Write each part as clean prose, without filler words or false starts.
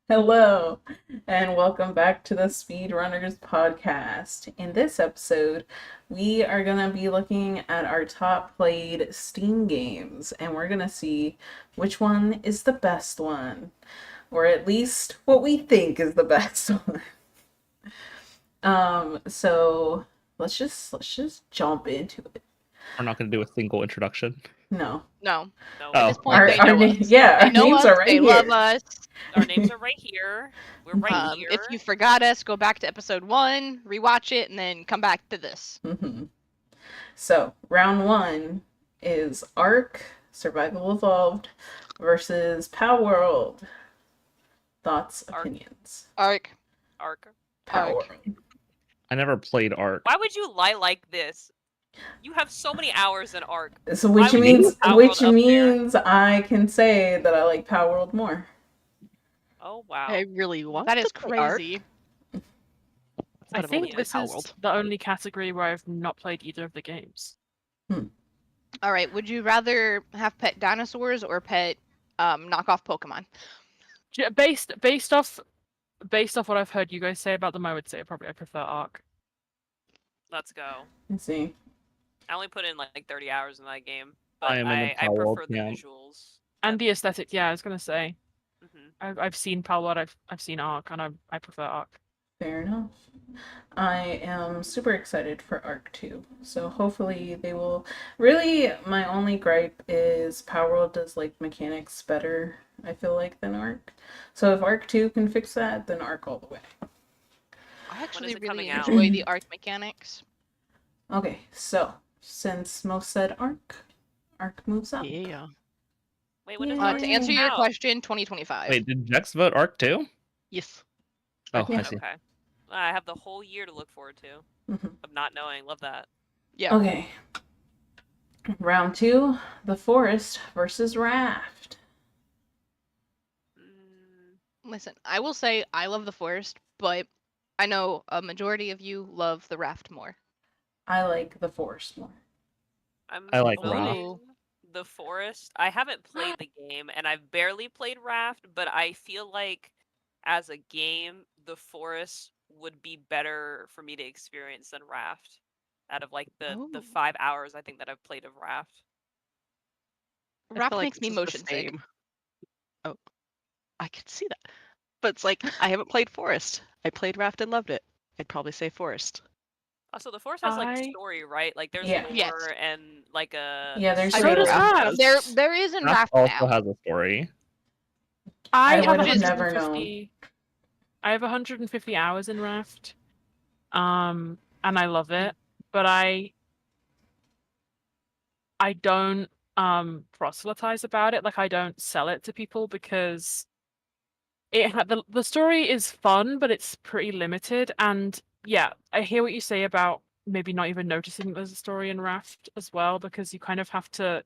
Hello, and welcome back to the Speedrunners podcast. In this episode, we are going to be looking at our top played Steam games, and we're going to see which one is the best one, or at least what we think is the best one. So let's just jump into it. We're not going to do a single introduction. No. No. No. At this point, Our, they our know na- us. yeah, They our know names us. are right They here. love us. Our names are right here. We're right here. If you forgot us, go back to episode 1, rewatch it, and then come back to this. So, round 1 is Ark Survival Evolved versus Power World. Thoughts, Ark. opinions. Ark. Power Ark. World. I never played Ark. Why would you lie like this? You have so many hours in Ark. So Why which would you means put Power World up there? I can say that I like Power World more. Oh wow. I really want That is to play Ark. crazy. But I I've only think played this Power is World. the only category where I've not played either of the games. All right. Would you rather have pet dinosaurs or pet knockoff Pokemon? Based off what I've heard you guys say about them, I would say probably I prefer Ark. Let's go. Let's see. I only put in like 30 hours in that game, but I am in the I Power World prefer the camp. visuals. And the aesthetic, yeah, I was gonna say. Mhm. I've seen Palworld, I've seen Ark, and I prefer Ark. Fair enough. I am super excited for Arc 2. So hopefully they will. Really, my only gripe is Power World does like mechanics better, I feel like, than Arc. So if Arc 2 can fix that, then Arc all the way. I actually it really coming out? enjoy the Ark mechanics. Okay, so since most said Arc moves up. Yeah. Wait, when does Yeah. Ark To answer come your out? question, 2025. Wait, did Jex vote Ark too? Yes. Oh, Yeah. I see. Okay. I have the whole year to look forward to Mhm. of not knowing. Love that. Yeah. Okay. Round 2, The Forest versus Raft. Listen, I will say I love the forest, but I know a majority of you love the raft more. I like The Forest more. I like voting Raft. the Forest. I haven't played the game, and I've barely played Raft, but I feel like as a game, the Forest would be better for me to experience than Raft. Out of like the Oh. 5 hours I think that I've played of Raft. I Raft feel like makes me this is the motion sick. same. Oh, I can see that. But it's like, I haven't played Forest. I played Raft and loved it. I'd probably say Forest. Also, the Forest has like I- story, right? Like there's Yeah. lore Yes. and like a Yeah, there's I So mean, does story. Raft. there is in Raft Raft also now. has a story. I have would have never 150 I have 150 hours in Raft. And I love it, but I don't proselytize about it. Like I don't sell it to people because the story is fun, but it's pretty limited. And yeah, I hear what you say about maybe not even noticing there's a story in Raft as well, because you kind of have to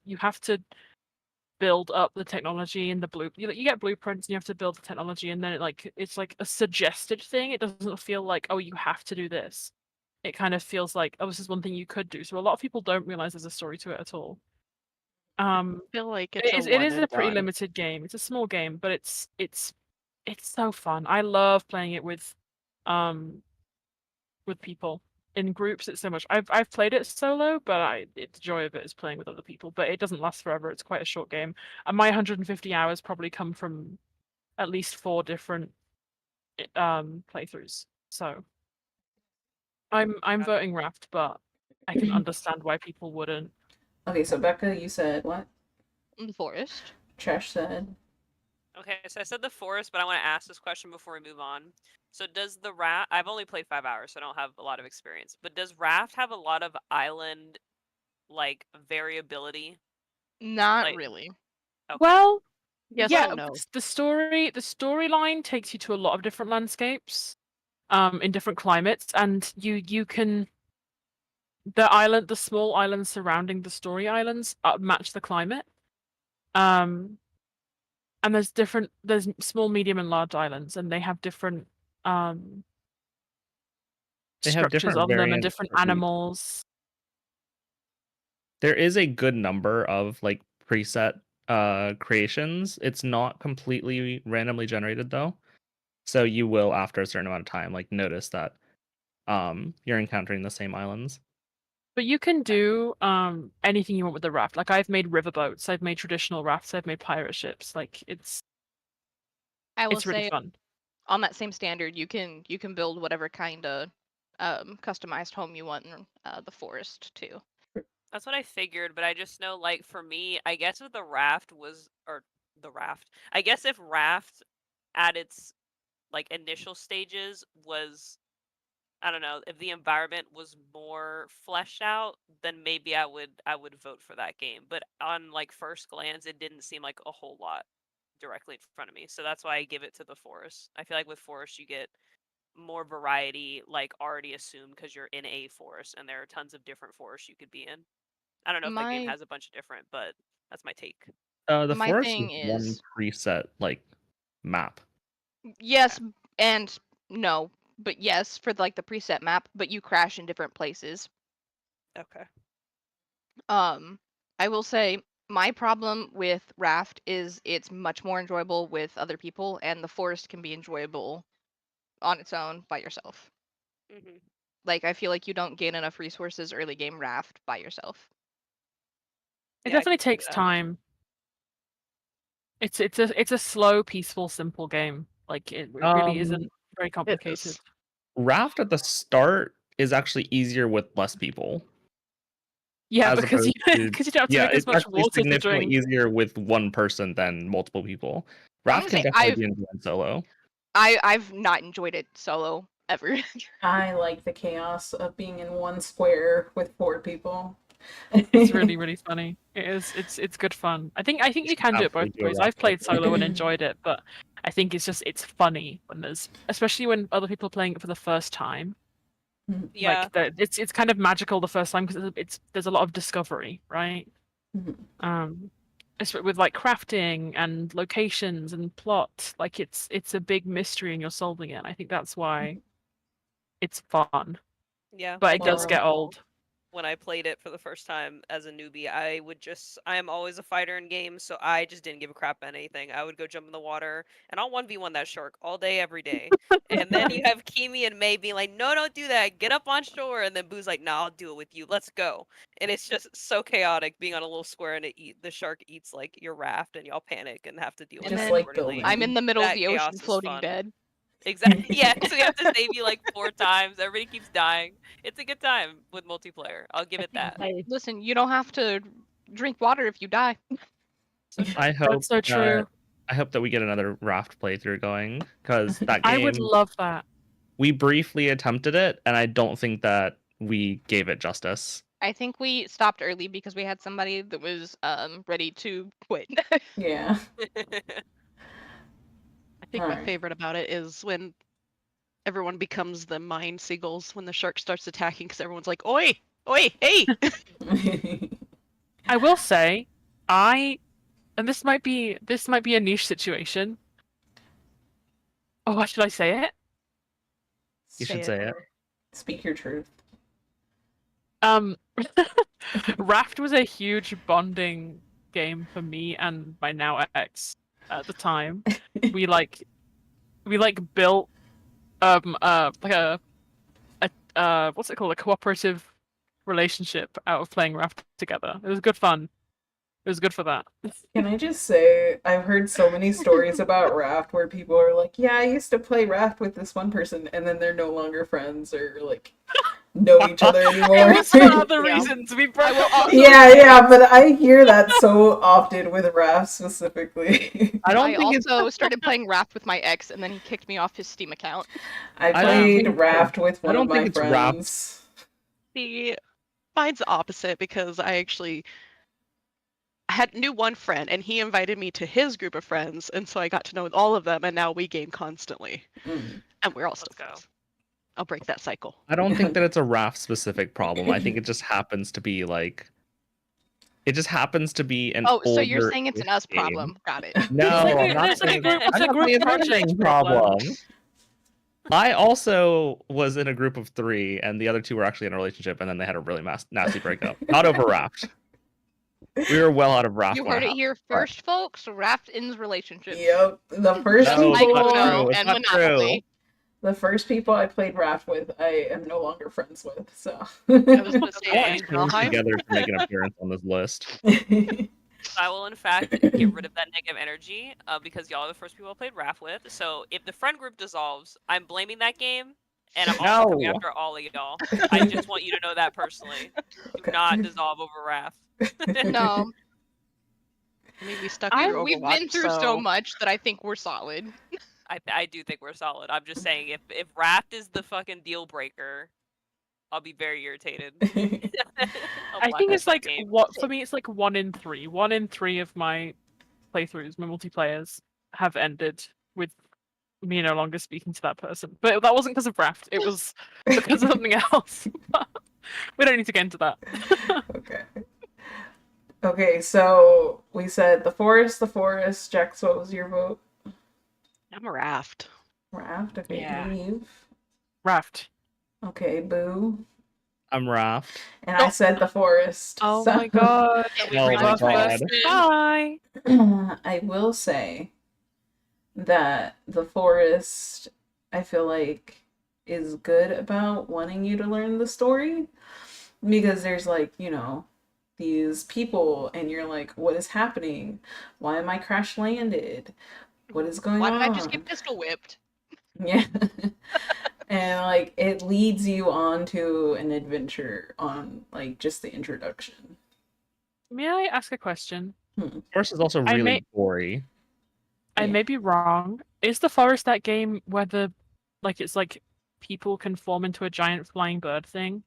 build up the technology and you get blueprints and you have to build the technology, and then it's like a suggested thing. It doesn't feel like, oh, you have to do this. It kind of feels like, oh, this is one thing you could do. So a lot of people don't realize there's a story to it at all. I feel like it's It is one a pretty and done. limited game. It's a small game, but it's so fun. I love playing it with people in groups. It's so much. I've played it solo, but the joy of it is playing with other people. But it doesn't last forever. It's quite a short game, and my 150 hours probably come from at least 4 different playthroughs. So I'm voting Raft, but I can understand why people wouldn't. Okay, so Becca, you said what? The forest. Trash said. Okay, so I said the Forest, but I want to ask this question before we move on. So does the Raft? I've only played 5 hours, so I don't have a lot of experience. But does Raft have a lot of island like variability? Not Like- really. Okay. Well, Yes yeah, and no. the storyline takes you to a lot of different landscapes, in different climates, and you can the small islands surrounding the story islands match the climate. And there's small, medium, and large islands, and they have different They have structures different on them and variants different for each. animals. There is a good number of like preset creations. It's not completely randomly generated though. So you will, after a certain amount of time, like notice that you're encountering the same islands. But you can do anything you want with the raft. Like I've made riverboats, I've made traditional rafts, I've made pirate ships. Like I will it's really say fun. on that same standard, you can build whatever kind of customized home you want in the forest too. That's what I figured, but I just know, like, for me, I guess if the raft was, or the raft, I guess if raft at its, like, initial stages was, I don't know, if the environment was more fleshed out, then maybe I would vote for that game. But on, like, first glance, it didn't seem like a whole lot directly in front of me. So that's why I give it to the forest. I feel like with forest, you get more variety, like, already assumed because you're in a forest, and there are tons of different forests you could be in. I don't know if that game My has a bunch of different, but that's my take. The my forest is thing one is preset like map. yes and no, but yes for like the preset map, but you crash in different places. Okay. I will say my problem with Raft is it's much more enjoyable with other people, and the forest can be enjoyable on its own by yourself. Mm-hmm. Like I feel like you don't gain enough resources early game Raft by yourself. It Yeah, I definitely can see takes that. time. It's a slow, peaceful, simple game. Like it really isn't very complicated. Raft at the start is actually easier with less people. Yeah, As because you opposed to, because you don't have to yeah, drink as it's much actually water to significantly drink. easier with one person than multiple people. I'm Raft gonna can say definitely be enjoyed solo. I've not enjoyed it solo ever. I like the chaos of being in one square with 4 people. It's really, really funny. It is. It's good fun. I think you can do it both Absolutely do a ways. raft I've played solo. solo and enjoyed it, but I think it's funny when especially when other people are playing it for the first time. Yeah. Like it's kind of magical the first time because there's a lot of discovery, right? Mhm. It's with like crafting and locations and plot. Like it's a big mystery and you're solving it. And I think that's why it's fun, Yeah. but I it can does get recall old. when I played it for the first time as a newbie, I am always a fighter in games, so I just didn't give a crap about anything. I would go jump in the water, and I'll 1v1 that shark all day, every day. And then you have Kimi and May being like, no, don't do that. Get up on shore. And then Boo's like, no, I'll do it with you. Let's go. And it's just so chaotic being on a little square and the shark eats like your raft, and y'all panic and have to deal with And Just that then like accordingly. building. I'm in the middle of That the ocean chaos is floating fun. dead. Exactly. Yeah, so we have to save you like 4 times. Everybody keeps dying. It's a good time with multiplayer. I'll give it that. Listen, you don't have to drink water if you die. So true. I hope That's so true. I hope that we get another raft playthrough going because that I would game love that. we briefly attempted it and I don't think that we gave it justice. I think we stopped early because we had somebody that was ready to quit. Yeah. I think All my right. favorite about it is when everyone becomes the mine seagulls when the shark starts attacking because everyone's like, "Oi, oi, hey!" I will say, and this might be a niche situation. Oh, why should I say it? You should say it. Speak your truth. Raft was a huge bonding game for me and my now ex at the time. We built like a what's it called, a cooperative relationship out of playing Raft together. It was good fun. It was good for that. Can I just say, I've heard so many stories about Raft where people are like, yeah, I used to play Raft with this one person, and then they're no longer friends or like know each other anymore. It was for other Yeah. reasons. We broke will up. also Yeah, but I hear that so often with Raft specifically. I don't I think it's also started playing Raft with my ex, and then he kicked me off his Steam account. I I don't played think- Raft with I one don't of think my it's Raft. friends. See, mine's the opposite because I actually knew one friend and he invited me to his group of friends, and so I got to know all of them, and now we game constantly, Mm. and we're all still Let's go. friends. I'll break that cycle. I don't think that it's a raft specific problem. I think it just happens to be like it just happens to be an Oh, so you're older saying it's an us game. problem? Got it. No, I'm not It's like a saying group- it's I'm a not group saying it's project anything problem. I also was in a group of 3, and the other 2 were actually in a relationship, and then they had a really nasty breakup. Not over raft. We were well out of Raft. You by heard it half. here first, folks. Raft ends relationships. Yep. The first Just No, like it's not people, true. Uno It's and not true. Monopoly. the first people I played Raft with, I am no longer friends with. So. I was gonna I say want teams Valheim. together to make an appearance on this list. I will, in fact, get rid of that negative energy because y'all are the first people I played Raft with. So if the friend group dissolves, I'm blaming that game, and I'm also coming No. after all of y'all. I just want you to know that personally. Do Okay. not dissolve over Raft. No. I mean, we stuck through Overwatch, We've been through so much that I think we're solid. I do think we're solid. I'm just saying, if Raft is the fucking deal breaker, I'll be very irritated. I'll I think blacklist it's that like game. what for me. It's like 1 in 3. 1 in 3 of my playthroughs, my multiplayers, have ended with me no longer speaking to that person. But that wasn't because of Raft. It was because of something else. We don't need to get into that. Okay. Okay, so we said the forest. Jax, what was your vote? I'm a Raft. Raft. Okay, Yeah. Eve. Raft. Okay, Boo. I'm Raft. And I said the forest. Oh so- my god. And we Oh ran my into God. Kristen. Bye. I will say that the forest, I feel like, is good about wanting you to learn the story because there's like, these people and you're like, what is happening? Why am I crash landed? What is going Why on? did I just get pistol whipped? Yeah. And like it leads you on to an adventure on like just the introduction. May I ask a question? Forest is also I really may- gory. I Yeah. may be wrong. Is the forest that game where it's like people can form into a giant flying bird thing?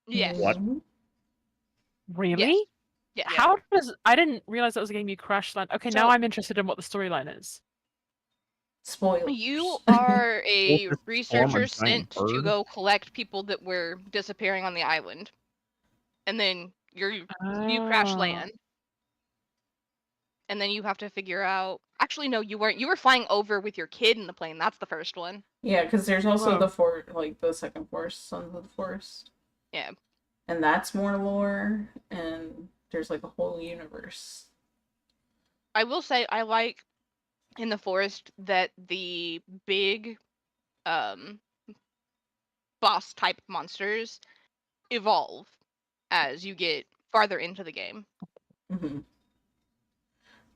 Yes. What? Mhm. Really? Yeah. How does I didn't realize that was a game you crash land. Okay, now So- I'm interested in what the storyline is. Spoilers. You are a Wolf is researcher a giant sent to bird? go collect people that were disappearing on the island. And then you crash Ah. land. And then you have to figure out. Actually, no, you weren't. You were flying over with your kid in the plane. That's the first one. Yeah, because there's also Oh. the second forest, Sons of the Forest. Yeah. And that's more lore, and there's like a whole universe. I will say I like in the forest that the big boss type monsters evolve as you get farther into the game. Hmm.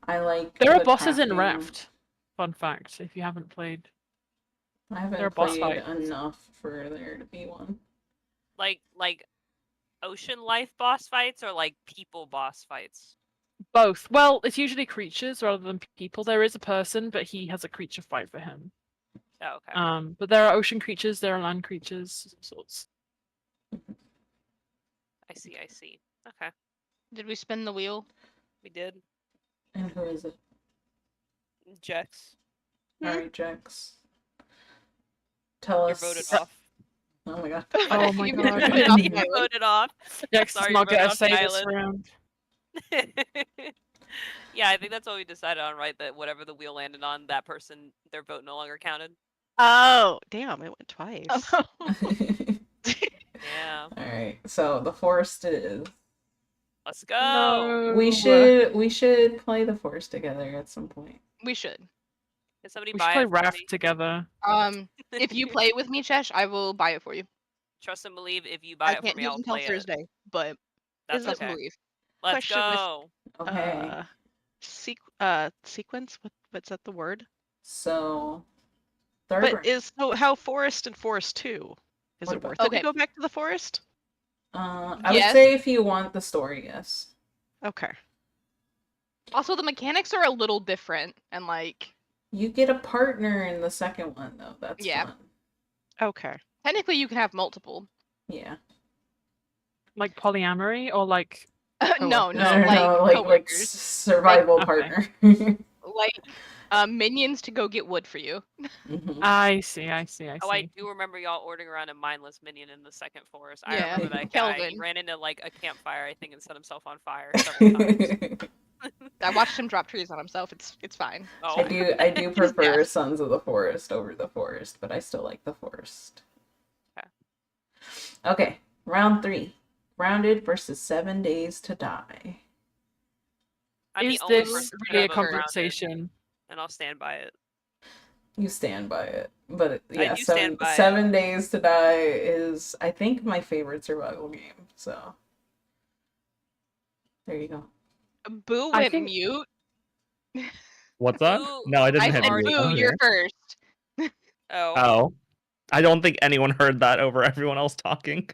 I like. There are the bosses in crafting. Raft. Fun fact, if you haven't played. I There are haven't boss played fights. enough for there to be one. Like ocean life boss fights or like people boss fights? Both. Well, it's usually creatures rather than people. There is a person, but he has a creature fight for him. Oh, okay. But there are ocean creatures, there are land creatures, sorts. I see. Okay, Did we spin the wheel? we did. And who is it? Jex, All right, Jax. Tell you're us. voted off. Oh my god. Oh my You god. voted off the You island. voted off. Dex Sorry, does you not voted get a off the say this island. round. Yeah, I think that's what we decided on, right? That whatever the wheel landed on, that person, their vote no longer counted. Oh, damn! It went twice. Yeah, All right, so the forest it is. let's go. We should play the forest together at some point. We should. Can somebody We should buy play it for Raft me? together. If you play with me, Chesh, I will buy it for you. Trust and believe. If you buy I it for can't me, do it I'll until play it. Thursday, but That's trust and okay. believe. Let's Question with- go. Okay, Sequence? What's that the word? so third But round. is so how forest and forest 2? Is What it about- worth it Okay. to go back to the forest? I would Yes. say if you want the story, yes. Okay. Also, the mechanics are a little different, and like You get a partner in the second one though. That's Yeah. fun. Okay. technically you can have multiple. Yeah. Like polyamory or like No, coworkers? like coworkers. survival okay. partner. Like minions to go get wood for you. Mhm. I see. Oh, I do remember y'all ordering around a mindless minion in the second forest. I Yeah, remember that guy. He Kelvin. ran into like a campfire, I think, and set himself on fire several times. I watched him drop trees on himself. It's fine. Oh, I do prefer Yeah. Sons of the Forest over the Forest, but I still like the Forest. Okay. Okay, round 3. Grounded versus 7 Days to Die. I'm the Is only this person really a that vote Grounded, conversation? and I'll stand by it. You stand by it. But I yeah, do stand by it. 7 Days to Die is, I think, my favorite survival game. So there you go. Boo I went think- mute. What's that? Boo- No, I didn't I hit said, mute. Boo, I'm you're here. first. Oh, Oh, I don't think anyone heard that over everyone else talking.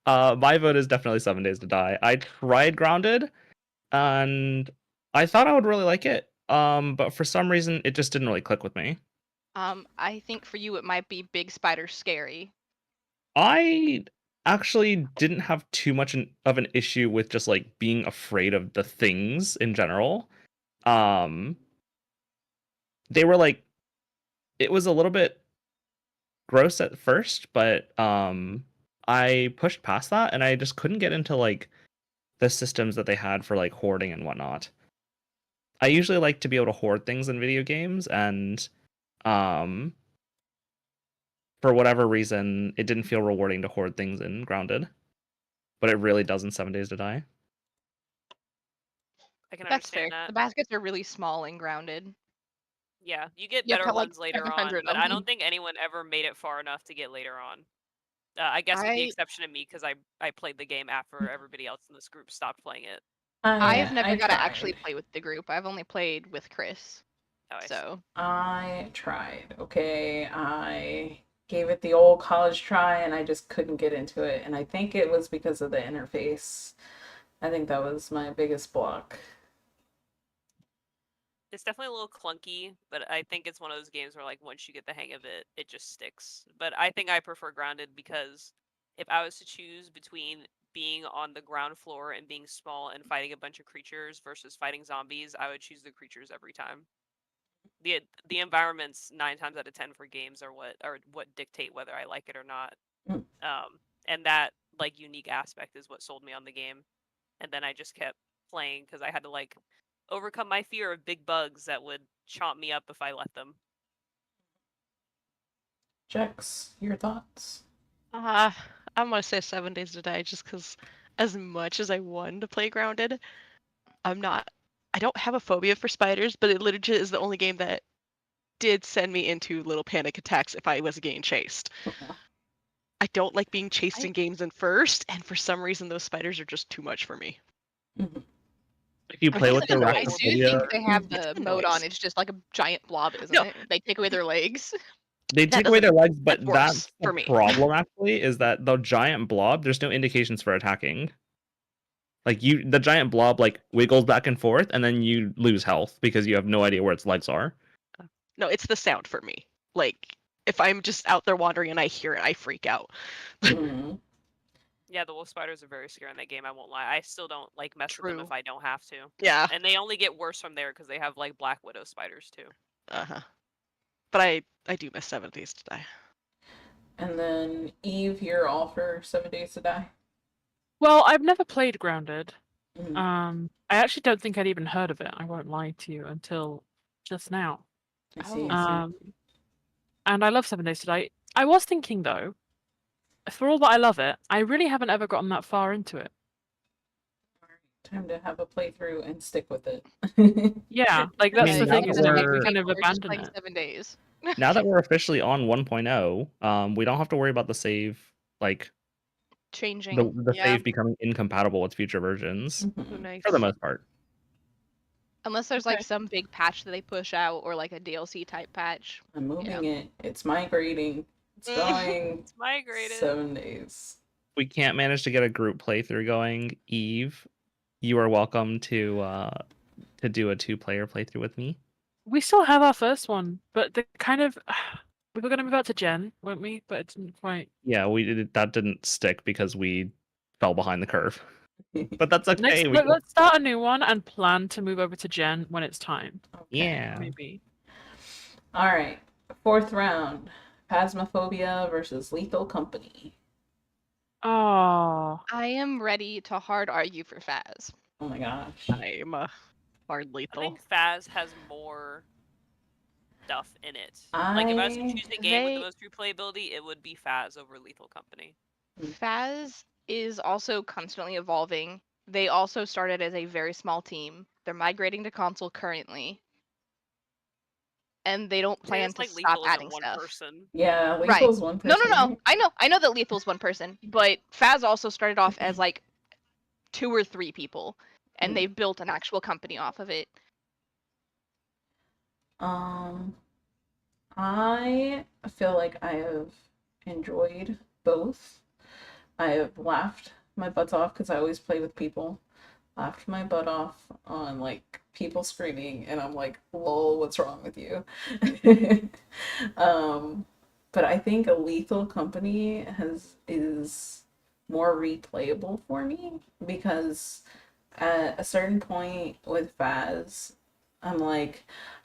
My vote is definitely 7 Days to Die. I tried Grounded, and I thought I would really like it. But for some reason, it just didn't really click with me. I think for you it might be Big Spider Scary. I actually didn't have too much of an issue with just like being afraid of the things in general. They were like, it was a little bit gross at first, but I pushed past that and I just couldn't get into like the systems that they had for like hoarding and whatnot. I usually like to be able to hoard things in video games, and um for whatever reason it didn't feel rewarding to hoard things in Grounded, but it really does in 7 Days to Die. I can That's fair. understand that. The baskets are really small and grounded. Yeah, you get You have better to, like, ones later check on, 100 but of I them. don't think anyone ever made it far enough to get later on. I guess with the I- exception of me, because I played the game after everybody else in this group stopped playing it. I have never I got to actually tried. play with the group. I've only played with Chris. Oh, I see. So I tried. Okay, I gave it the old college try, and I just couldn't get into it. And I think it was because of the interface. I think that was my biggest block. It's definitely a little clunky, but I think it's one of those games where like once you get the hang of it, it just sticks. But I think I prefer Grounded because if I was to choose between being on the ground floor and being small and fighting a bunch of creatures versus fighting zombies, I would choose the creatures every time. The environments 9 times out of 10 for games are what dictate whether I like it or not. Mm. And that like unique aspect is what sold me on the game. And then I just kept playing because I had to like overcome my fear of big bugs that would chomp me up if I let them. Jex, your thoughts? I'm gonna say 7 Days to Die just because, as much as I wanted to play Grounded, I don't have a phobia for spiders, but it literally is the only game that did send me into little panic attacks if I was getting chased. I don't like being chased in games in first, and for some reason those spiders are just too much for me. Mhm. If you play It's with the the noise. I do Arachnophobia, think they have It's the the mode on. noise. It's just like a giant blob, isn't No. it? They take away their legs. they That take away their legs, but that's worse that's for the me. problem actually, is that the giant blob, there's no indications for attacking. Like the giant blob like wiggles back and forth, and then you lose health because you have no idea where its legs are. No, it's the sound for me. Like, if I'm just out there wandering and I hear it, I freak out. Mhm. Yeah, the wolf spiders are very scary in that game, I won't lie. I still don't like mess with them if True. I don't have to. Yeah. And they only get worse from there because they have like black widow spiders too. Uh-huh. But I do miss 7 Days to Die. And then Eve, you're all for 7 Days to Die. Well, I've never played Grounded. Mhm. I actually don't think I'd even heard of it. I won't lie to you until just now. I see. And I love 7 Days to Die. I was thinking though, for all that I love it, I really haven't ever gotten that far into it. Time to have a playthrough and stick with it. Yeah, like that's mean, the now thing that is that we're- you kind of Or just abandon playing it. 7 days. Now that we're officially on 1.0, we don't have to worry about the save, like Changing. the Yeah. save becoming incompatible with future versions Mhm. Nice. for the most part. Unless there's Okay. like some big patch that they push out or like a DLC type patch. I'm moving it. It's migrating. It's going It's migrated. 7 days. We can't manage to get a group playthrough going. Eve, you are welcome to do a 2-player playthrough with me. We still have our first one, but the kind of we were going to move out to Jen, weren't we? But it didn't quite. Yeah, that didn't stick because we fell behind the curve. But that's okay. Next, let's start a new one and plan to move over to Jen when it's time. Okay. Yeah. Maybe. All right. 4th round. Phasmophobia versus Lethal Company. Oh, I am ready to hard argue for Faz. Oh my gosh. I'm hard I lethal. think Faz has more stuff in it. Like if I was to choose a game with the most replayability, it would be Faz over Lethal Company. Faz is also constantly evolving. They also started as a very small team. They're migrating to console currently, and they don't plan It's to like stop Lethal isn't adding one stuff. person. Yeah, Right. Lethal's one No, person. no, no. right? I know that Lethal's one person, but Faz also started off as like 2 or 3 people, and Mm. they've built an actual company off of it. I feel like I have enjoyed both. I have laughed my butts off because I always play with people. Laughed my butt off on like people screaming, and I'm like, lol, what's wrong with you? But I think a Lethal Company is more replayable for me because at a certain point with Faz, I'm like,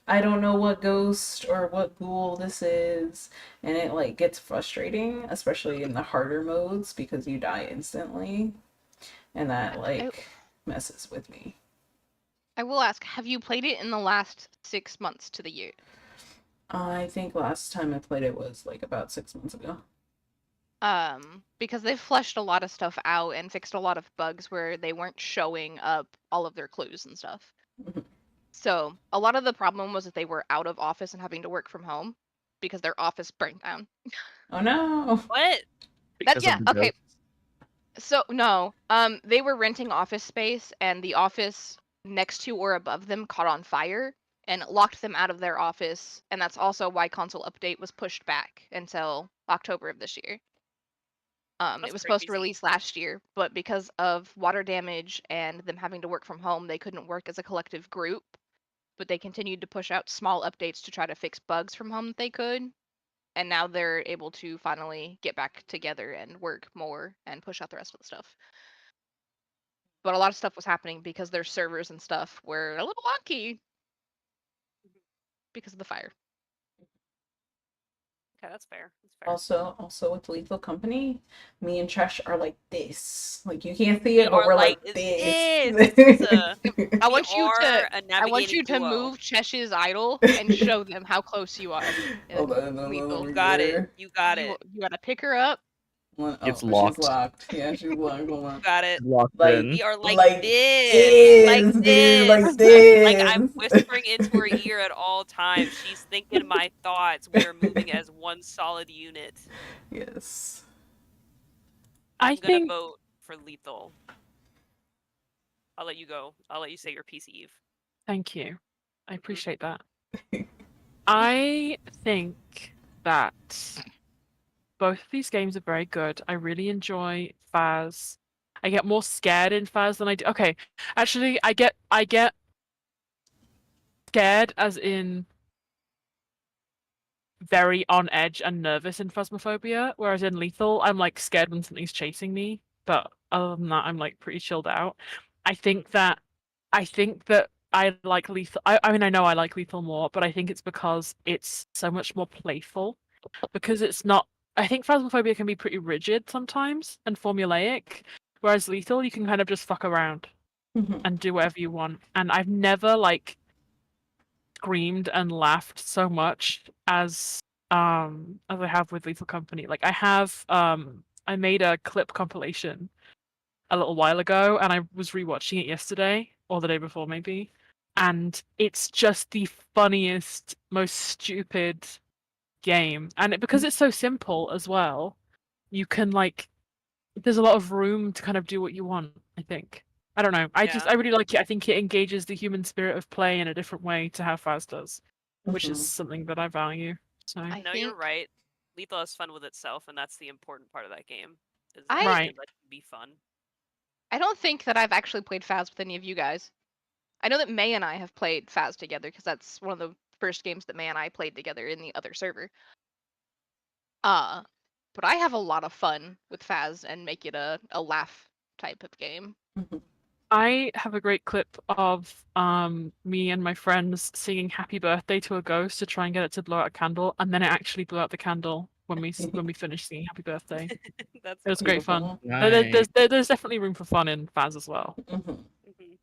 I don't know what ghost or what ghoul this is, and it like gets frustrating, especially in the harder modes because you die instantly, and that like messes with me. I will ask, have you played it in the last 6 months to the year? I think last time I played it was like about 6 months ago. Because they've fleshed a lot of stuff out and fixed a lot of bugs where they weren't showing up all of their clues and stuff. Mhm. So a lot of the problem was that they were out of office and having to work from home because their office burnt down. Oh no! What? Because Yeah, of the okay. ghosts. So no, they were renting office space, and the office next to or above them caught on fire and locked them out of their office, and that's also why console update was pushed back until October of this year. It That's was supposed to crazy. release last year, but because of water damage and them having to work from home, they couldn't work as a collective group. But they continued to push out small updates to try to fix bugs from home that they could. And now they're able to finally get back together and work more and push out the rest of the stuff. But a lot of stuff was happening because their servers and stuff were a little wonky because of the fire. Okay, that's fair. That's fair. Also with Lethal Company, me and Chesh are like this. Like you can't see We it, but are we're like like this. this. I We want you are to a I want navigating you to duo. move Chesh's idol and show them how close you are. Hold on, Lethal. You got it. You got You it. you gotta pick her up. Oh, It's she's locked. locked. Yeah, she's locked. Hold You on. got it. Locked Like, in. We are like like this. Like dude, this. like this. Like I'm whispering into her ear at all times. She's thinking my thoughts. We are moving as one solid unit. Yes. I'm I gonna think vote for Lethal. I'll let you go. I'll let you say your piece, Eve. Thank you. I appreciate that. I think that both of these games are very good. I really enjoy Faz. I get more scared in Faz than I do. Okay, actually, I get scared as in very on edge and nervous in Phasmophobia, whereas in Lethal, I'm like scared when something's chasing me. But other than that, I'm like pretty chilled out. I think that I like Lethal. I mean, I know I like Lethal more, but I think it's because it's so much more playful. Because it's not. I think Phasmophobia can be pretty rigid sometimes and formulaic, whereas Lethal, you can kind of just fuck around Mhm. and do whatever you want. And I've never like screamed and laughed so much as I have with Lethal Company. Like I made a clip compilation a little while ago and I was rewatching it yesterday or the day before maybe. And it's just the funniest, most stupid game. And because it's so simple as well, you can like there's a lot of room to kind of do what you want, I think. I don't know. I really like it. I think it engages the human spirit of play in a different way to how Faz does, which is Mhm. something that I value. So I No, think you're right. Lethal has fun with itself, and that's the important part of that game. Is I- that Right. it lets you be fun. I don't think that I've actually played Faz with any of you guys. I know that May and I have played Faz together because that's one of the first games that May and I played together in the other server. But I have a lot of fun with Faz and make it a laugh type of game. Mhm. I have a great clip of me and my friends singing "Happy Birthday" to a ghost to try and get it to blow out a candle, and then it actually blew out the candle when we finished singing "Happy Birthday." That's It was funny. great fun. Beautiful. There's definitely room for fun in Faz as well. Mhm. Mhm.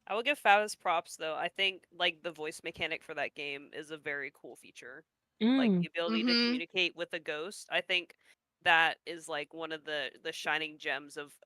I will give Faz props though. I think like the voice mechanic for that game is a very cool feature. Like Mm. the ability to Mhm. communicate with a ghost. I think that is like one of the shining gems of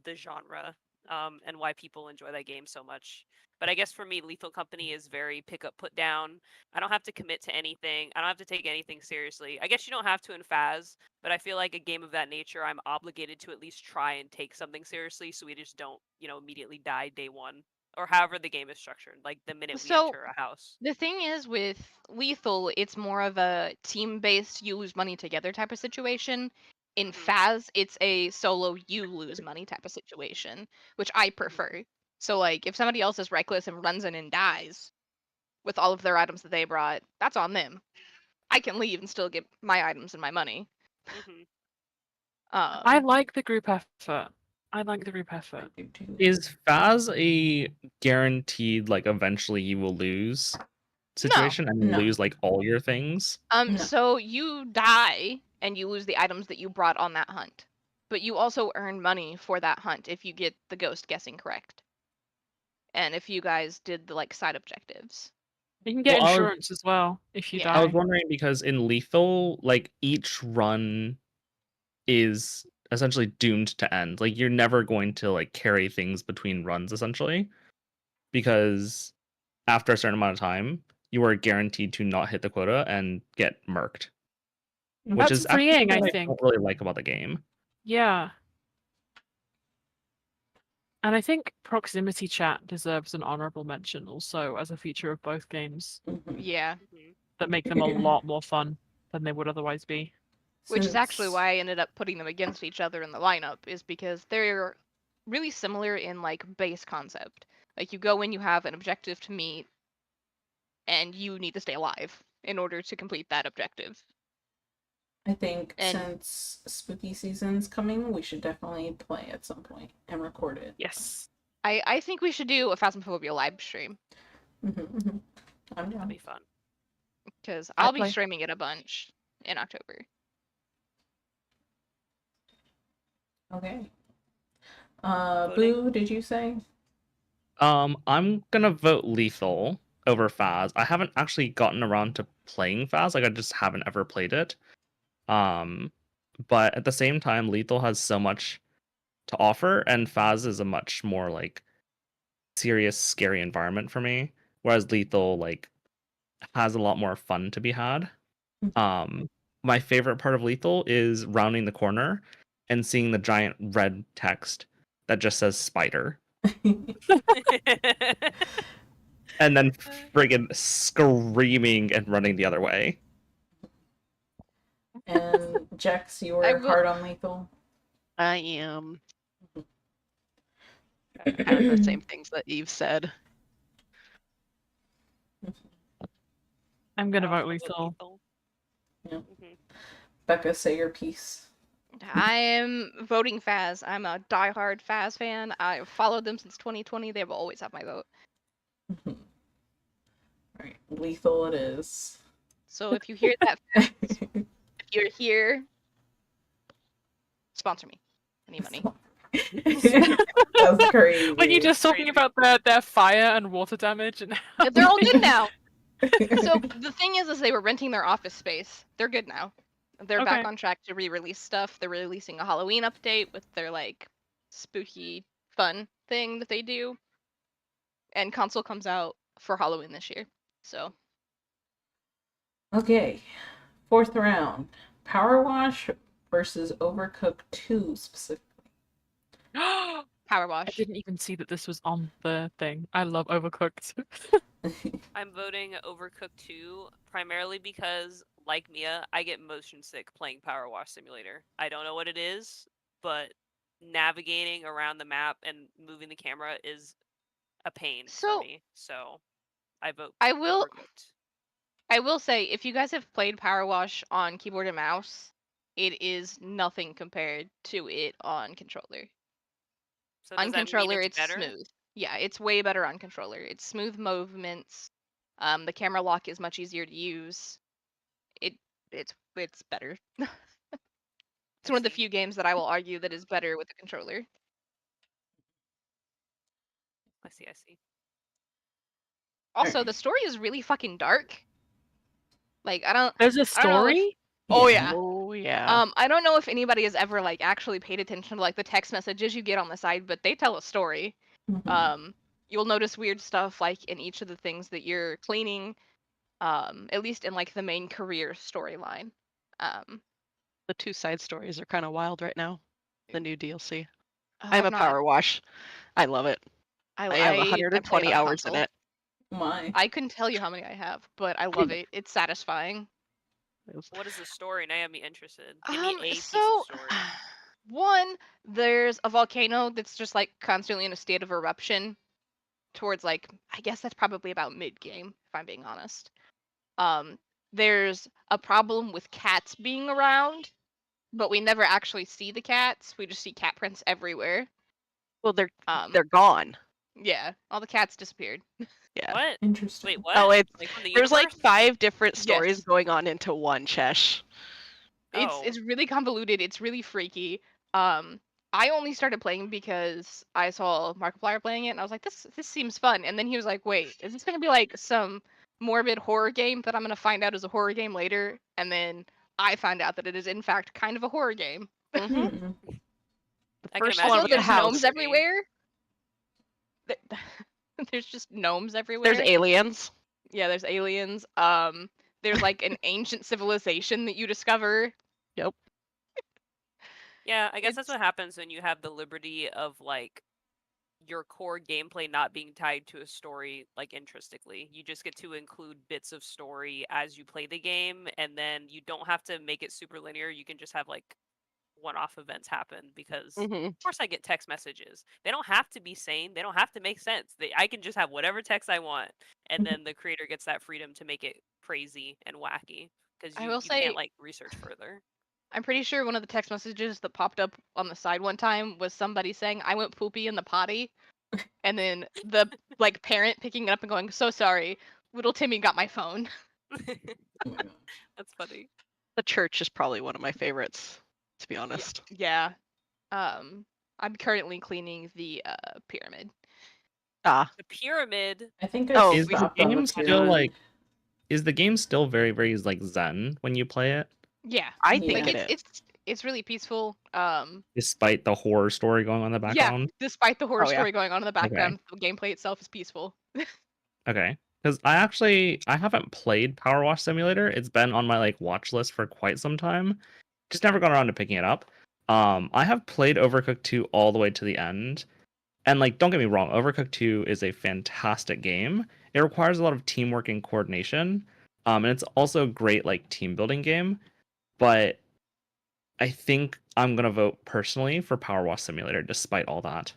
the genre. and why people enjoy that game so much. But I guess for me, Lethal Company is very pick up, put down. I don't have to commit to anything. I don't have to take anything seriously. I guess you don't have to in Faz, but I feel like a game of that nature, I'm obligated to at least try and take something seriously, so we just don't, immediately die day one, or however the game is structured. Like the minute we So enter a house. the thing is with Lethal, it's more of a team-based, you lose money together type of situation. In Faz, it's a solo, you lose money type of situation, which I prefer. So like, if somebody else is reckless and runs in and dies with all of their items that they brought, that's on them. I can leave and still get my items and my money. Hmm. I like the group effort. I like the group effort. do too. Is Faz a guaranteed like eventually you will lose situation and No. lose like all your things? No. So you die and you lose the items that you brought on that hunt. But you also earn money for that hunt if you get the ghost guessing correct. And if you guys did the like side objectives. You can get Well, insurance as well if you Yeah. I was die. wondering because in Lethal, like each run is essentially doomed to end. Like you're never going to like carry things between runs essentially because after a certain amount of time, you are guaranteed to not hit the quota and get murked. Which That's is actually freeing, I something I think. don't really like about the game. Yeah. And I think proximity chat deserves an honorable mention also as a feature of both games Mhm. Yeah. that make them a lot more fun than they would otherwise be. Which is actually Since- why I ended up putting them against each other in the lineup, is because they're really similar in like base concept. Like you go in, you have an objective to meet, and you need to stay alive in order to complete that objective. I think And- since spooky season's coming, we should definitely play at some point and record it. Yes. I think we should do a Phasmophobia live stream, Mhm. I'm That'll down. be fun. because I'd I'll be play. streaming it a bunch in October. Okay. Voting? Boo, did you say? I'm gonna vote Lethal over Faz. I haven't actually gotten around to playing Faz, like I just haven't ever played it. But at the same time, Lethal has so much to offer, and Faz is a much more like serious, scary environment for me. Whereas Lethal like has a lot more fun to be had. My favorite part of Lethal is rounding the corner and seeing the giant red text that just says spider. And then friggin' screaming and running the other way. And Jex, you I were will- hard on Lethal. I am. Kind of the same things that Eve said. I'm gonna I vote also Lethal. Yeah. Mhm. Becca, say your piece. I am voting Faz. I'm a diehard Faz fan. I've followed them since 2020. They will always have my vote. Alright, Lethal it is. So if you hear that, if you're here, sponsor me. I need money. That's crazy. When you're just talking Crazy. about their fire and water damage and how They're all good now. So the thing is they were renting their office space. They're good now. They're back Okay. on track to re-release stuff. They're releasing a Halloween update with their like spooky fun thing that they do. And console comes out for Halloween this year. So Okay, fourth round. Power Wash versus Overcooked 2 specifically. Power I Wash. didn't even see that this was on the thing. I love Overcooked. I'm voting Overcooked 2 primarily because, like Mia, I get motion sick playing Power Wash Simulator. I don't know what it is, but navigating around the map and moving the camera is a pain So- for me. So I vote I will Overcooked. I will say if you guys have played Power Wash on keyboard and mouse, it is nothing compared to it on controller. So On does that mean controller, it's it's better? smooth. Yeah, it's way better on controller. It's smooth movements. The camera lock is much easier to use. It's better. It's I one of the see. few games that I will argue that is better with the controller. I see. Also, the story is really fucking dark. Like I don't. There's a I don't know if- story? Oh yeah. Oh Oh yeah. I don't know if anybody has ever like actually paid attention to like the text messages you get on the side, but they tell a story. Mhm. You'll notice weird stuff like in each of the things that you're cleaning, at least in like the main career storyline. The 2 side stories are kind of wild right now. The new DLC. I'm I've a not. power wash. I love it. I have I play it 120 on hours in console. it. My. I couldn't tell you how many I have, but I love it. It's satisfying. What is the story? Now I'm interested. Give me a piece of So story. one, there's a volcano that's just like constantly in a state of eruption towards like I guess that's probably about mid game, if I'm being honest. There's a problem with cats being around, but we never actually see the cats. We just see cat prints everywhere. Well, they're Um, gone. yeah, all the cats disappeared. Yeah. What? Interesting. Wait, what? Oh, it's Like from the there's like universe? 5 different stories Yes. going on into one, Chesh. It's really convoluted. It's really freaky. I only started playing because I saw Markiplier playing it, and I was like, this seems fun. And then he was like, wait, is this gonna be like some morbid horror game that I'm gonna find out is a horror game later? And then I found out that it is in fact kind of a horror game. Mm-hmm. Hmm. The I can first imagine one Also, with the there's house. gnomes everywhere. There's just gnomes everywhere. There's aliens. Yeah, there's aliens. There's like an ancient civilization that you discover. Yep. Yeah, I guess that's It's- what happens when you have the liberty of like your core gameplay not being tied to a story like intrinsically. You just get to include bits of story as you play the game, and then you don't have to make it super linear. You can just have like one-off events happen because Mm-hmm. of course I get text messages. They don't have to be sane. They don't have to make sense. I can just have whatever text I want, and then the creator gets that freedom to make it crazy and wacky because I you will you say can't like research further. I'm pretty sure one of the text messages that popped up on the side one time was somebody saying, I went poopy in the potty. And then the like parent picking it up and going, so sorry, little Timmy got my phone. Oh my God. That's funny. The church is probably one of my favorites, to be honest. Yeah. I'm currently cleaning the pyramid. Ah, The pyramid. I think Oh, I Is the stopped on the game still pyramid. like? Is the game still very, very like zen when you play it, Yeah. I Yeah. think Like it is. it's really peaceful. despite the horror story going on in the Yeah, background? despite the horror Oh, yeah. story going on in the background, the gameplay itself is peaceful. Okay. Because I haven't played Power Wash Simulator. It's been on my like watch list for quite some time. Just never got around to picking it up. I have played Overcooked 2 all the way to the end. And like, don't get me wrong, Overcooked 2 is a fantastic game. It requires a lot of teamwork and coordination. And it's also a great like team building game. But I think I'm gonna vote personally for Power Wash Simulator despite all that.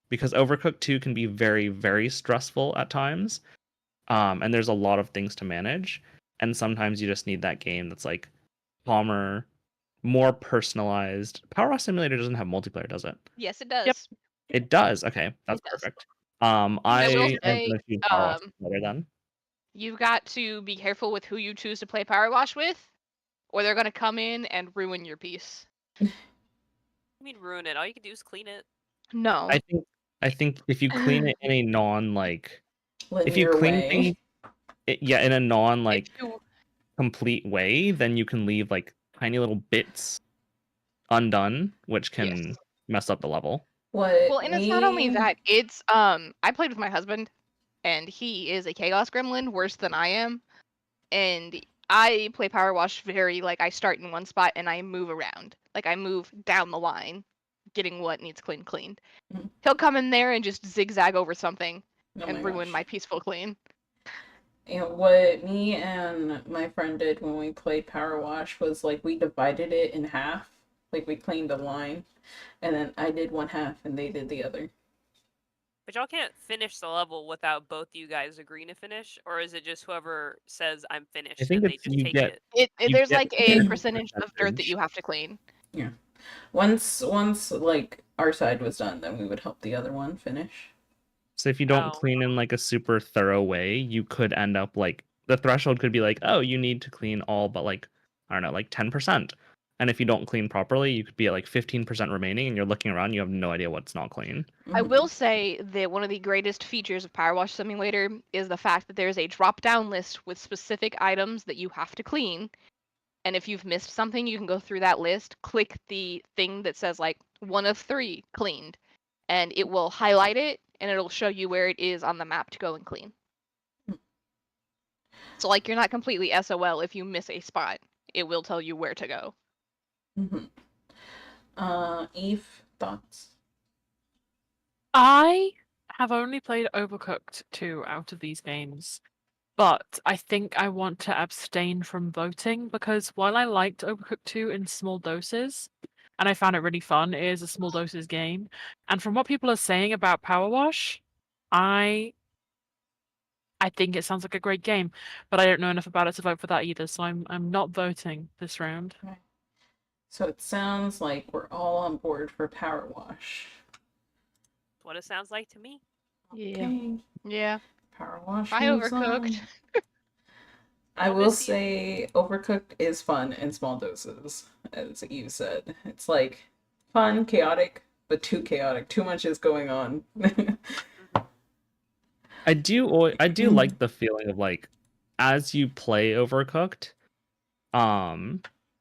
Because Overcooked 2 can be very, very stressful at times. And there's a lot of things to manage. And sometimes you just need that game that's like calmer, more personalized. Power Wash Simulator doesn't have multiplayer, does it? Yes, it does. Yep. It does. Okay, that's It does. perfect. I will I am say, gonna choose Power Wash Simulator then. you've got to be careful with who you choose to play Power Wash with, or they're gonna come in and ruin your piece. I mean, ruin it. All you can do is clean it. No. I think if you clean it in a non like if you Linear clean way. things in a non like If you- complete way, then you can leave like tiny little bits undone, which can Yes. mess up the level. What Well, and it's not only me- that. It's I played with my husband, and he is a chaos gremlin, worse than I am. And I play Power Wash very like I start in one spot and I move around. Like I move down the line, getting what needs cleaned. Mhm. He'll come in there and just zigzag over something Oh and my ruin gosh. my peaceful clean. You know, what me and my friend did when we played Power Wash was like we divided it in half. Like we cleaned the line, and then I did one half and they did the other. But y'all can't finish the level without both you guys agreeing to finish, or is it just whoever says I'm finished think and they it's just you take get- it? You There's get like a a percentage of dirt that percentage. you have to clean. Once like our side was done, then we would help the other one finish. So if you don't Oh. clean in like a super thorough way, you could end up like the threshold could be like, oh, you need to clean all but like I don't know, like 10%. And if you don't clean properly, you could be at like 15% remaining and you're looking around, you have no idea what's not clean. I Mhm. will say that one of the greatest features of Power Wash Simulator is the fact that there's a drop-down list with specific items that you have to clean, And if you've missed something, you can go through that list, click the thing that says like 1 of 3 cleaned, and it will highlight it and it'll show you where it is on the map to go and clean. So like you're not completely SOL if you miss a spot. It will tell you where to go. Eve, thoughts? I have only played Overcooked 2 out of these games, but I think I want to abstain from voting because while I liked Overcooked 2 in small doses, and I found it really fun, it is a small doses game. And from what people are saying about Power Wash, I think it sounds like a great game, but I don't know enough about it to vote for that either, so I'm not voting this round. Okay. So it sounds like we're all on board for Power Wash. That's what it sounds like to me. Okay. Yeah. Power Wash. I moves overcooked. on. I I'll will miss you. say Overcooked is fun in small doses, as you said. It's like fun, chaotic, but too chaotic. Too much is going on. I do like the feeling of like as you play Overcooked,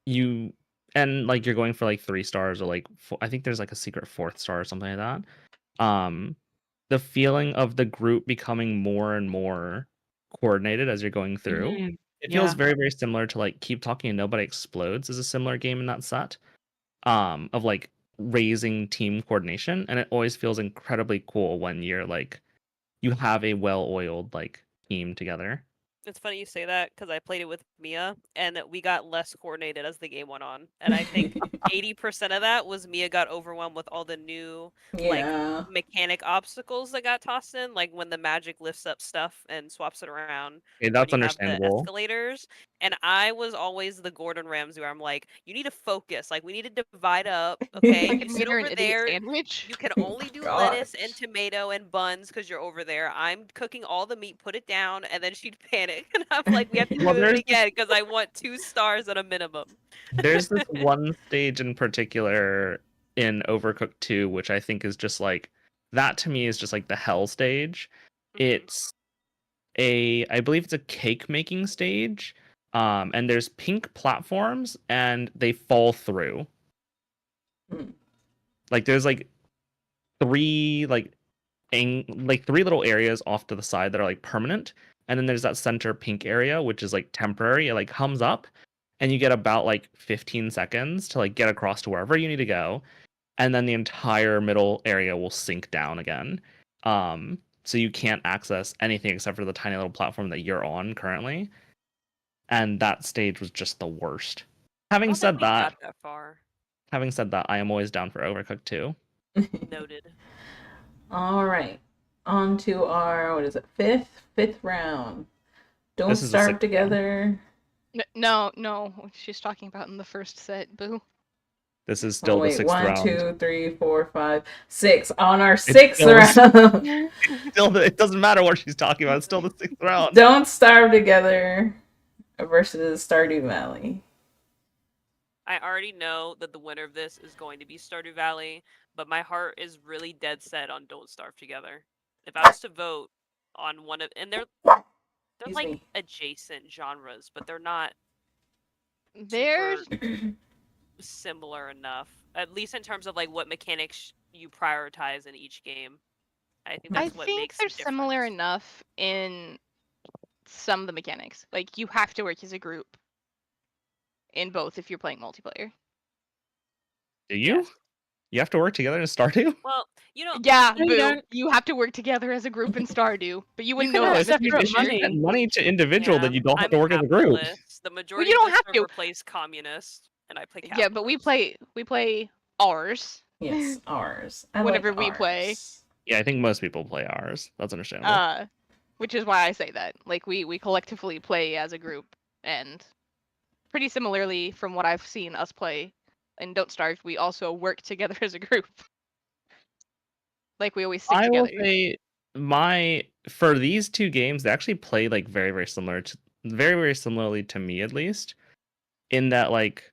you and like you're going for like 3 stars or like I think there's like a secret 4th star or something like that. The feeling of the group becoming more and more coordinated as you're going through. Mhm. It Yeah. feels very, very similar to like Keep Talking and Nobody Explodes is a similar game in that set. Of like raising team coordination, and it always feels incredibly cool when you're like you have a well-oiled like team together. It's funny you say that because I played it with Mia, and we got less coordinated as the game went on. And I think 80% of that was Mia got overwhelmed with all the new like Yeah. mechanic obstacles that got tossed in, like when the magic lifts up stuff and swaps it around. Okay, When that's you have the understandable. escalators, and I was always the Gordon Ramsay where I'm like, you need to focus, like we need to divide up, okay? You Fucking sit made her an over idiot there. sandwich. You can only do lettuce and tomato and buns because you're over there. I'm cooking all the meat, put it down, and then she'd panic. And I'm like, we have to Well, do it there's again because I want 2 stars at a minimum. there's this one stage in particular in Overcooked 2, which I think is just like that to me is just like the hell stage. It's I believe it's a cake making stage. And there's pink platforms and they fall through. Hmm. Like there's like 3 like 3 little areas off to the side that are like permanent, and then there's that center pink area which is like temporary. It like comes up and you get about like 15 seconds to like get across to wherever you need to go, and then the entire middle area will sink down again. So you can't access anything except for the tiny little platform that you're on currently, and that stage was just the worst. I having don't think said we that got that far. having said that, I am always down for Overcooked 2. Noted. All right. On to our, what is it, fifth round. Don't This is the starve 6th round. together. No, she's talking about in the first set, boo. This is Oh, still the wait, 6th 1, round. 2, 3, 4, 5, 6. On our 6th still round. It doesn't matter what she's talking about. It's still the 6th round. Don't Starve Together versus Stardew Valley. I already know that the winner of this is going to be Stardew Valley, but my heart is really dead set on Don't Starve Together. If I was to vote on one of, and they're Excuse like me. adjacent genres, but they're not There's super similar enough, at least in terms of like what mechanics you prioritize in each game. I think I that's what think makes they're the similar difference. enough in some of the mechanics. Like you have to work as a group in both if you're playing multiplayer. Do you? Yes. You have to work together in Stardew? Well, you know, Yeah, No, you boo. don't. You have to work together as a group in Stardew, but you wouldn't can know have that if in the you, separate if you future. money. spend money to individual, yeah, then you don't have I'm to work as a group. capitalist. The majority don't of the have to. server plays communist, and I play capitalist. Yeah, but we play ours. Yes, ours. I Whenever like we ours. play. Yeah, I think most people play ours. That's understandable. Which is why I say that. Like we collectively play as a group, and pretty similarly from what I've seen us play in Don't Starve, we also work together as a group. Like we always stick I will together. say for these 2 games, they actually play like very, very very, very similarly to me at least, in that like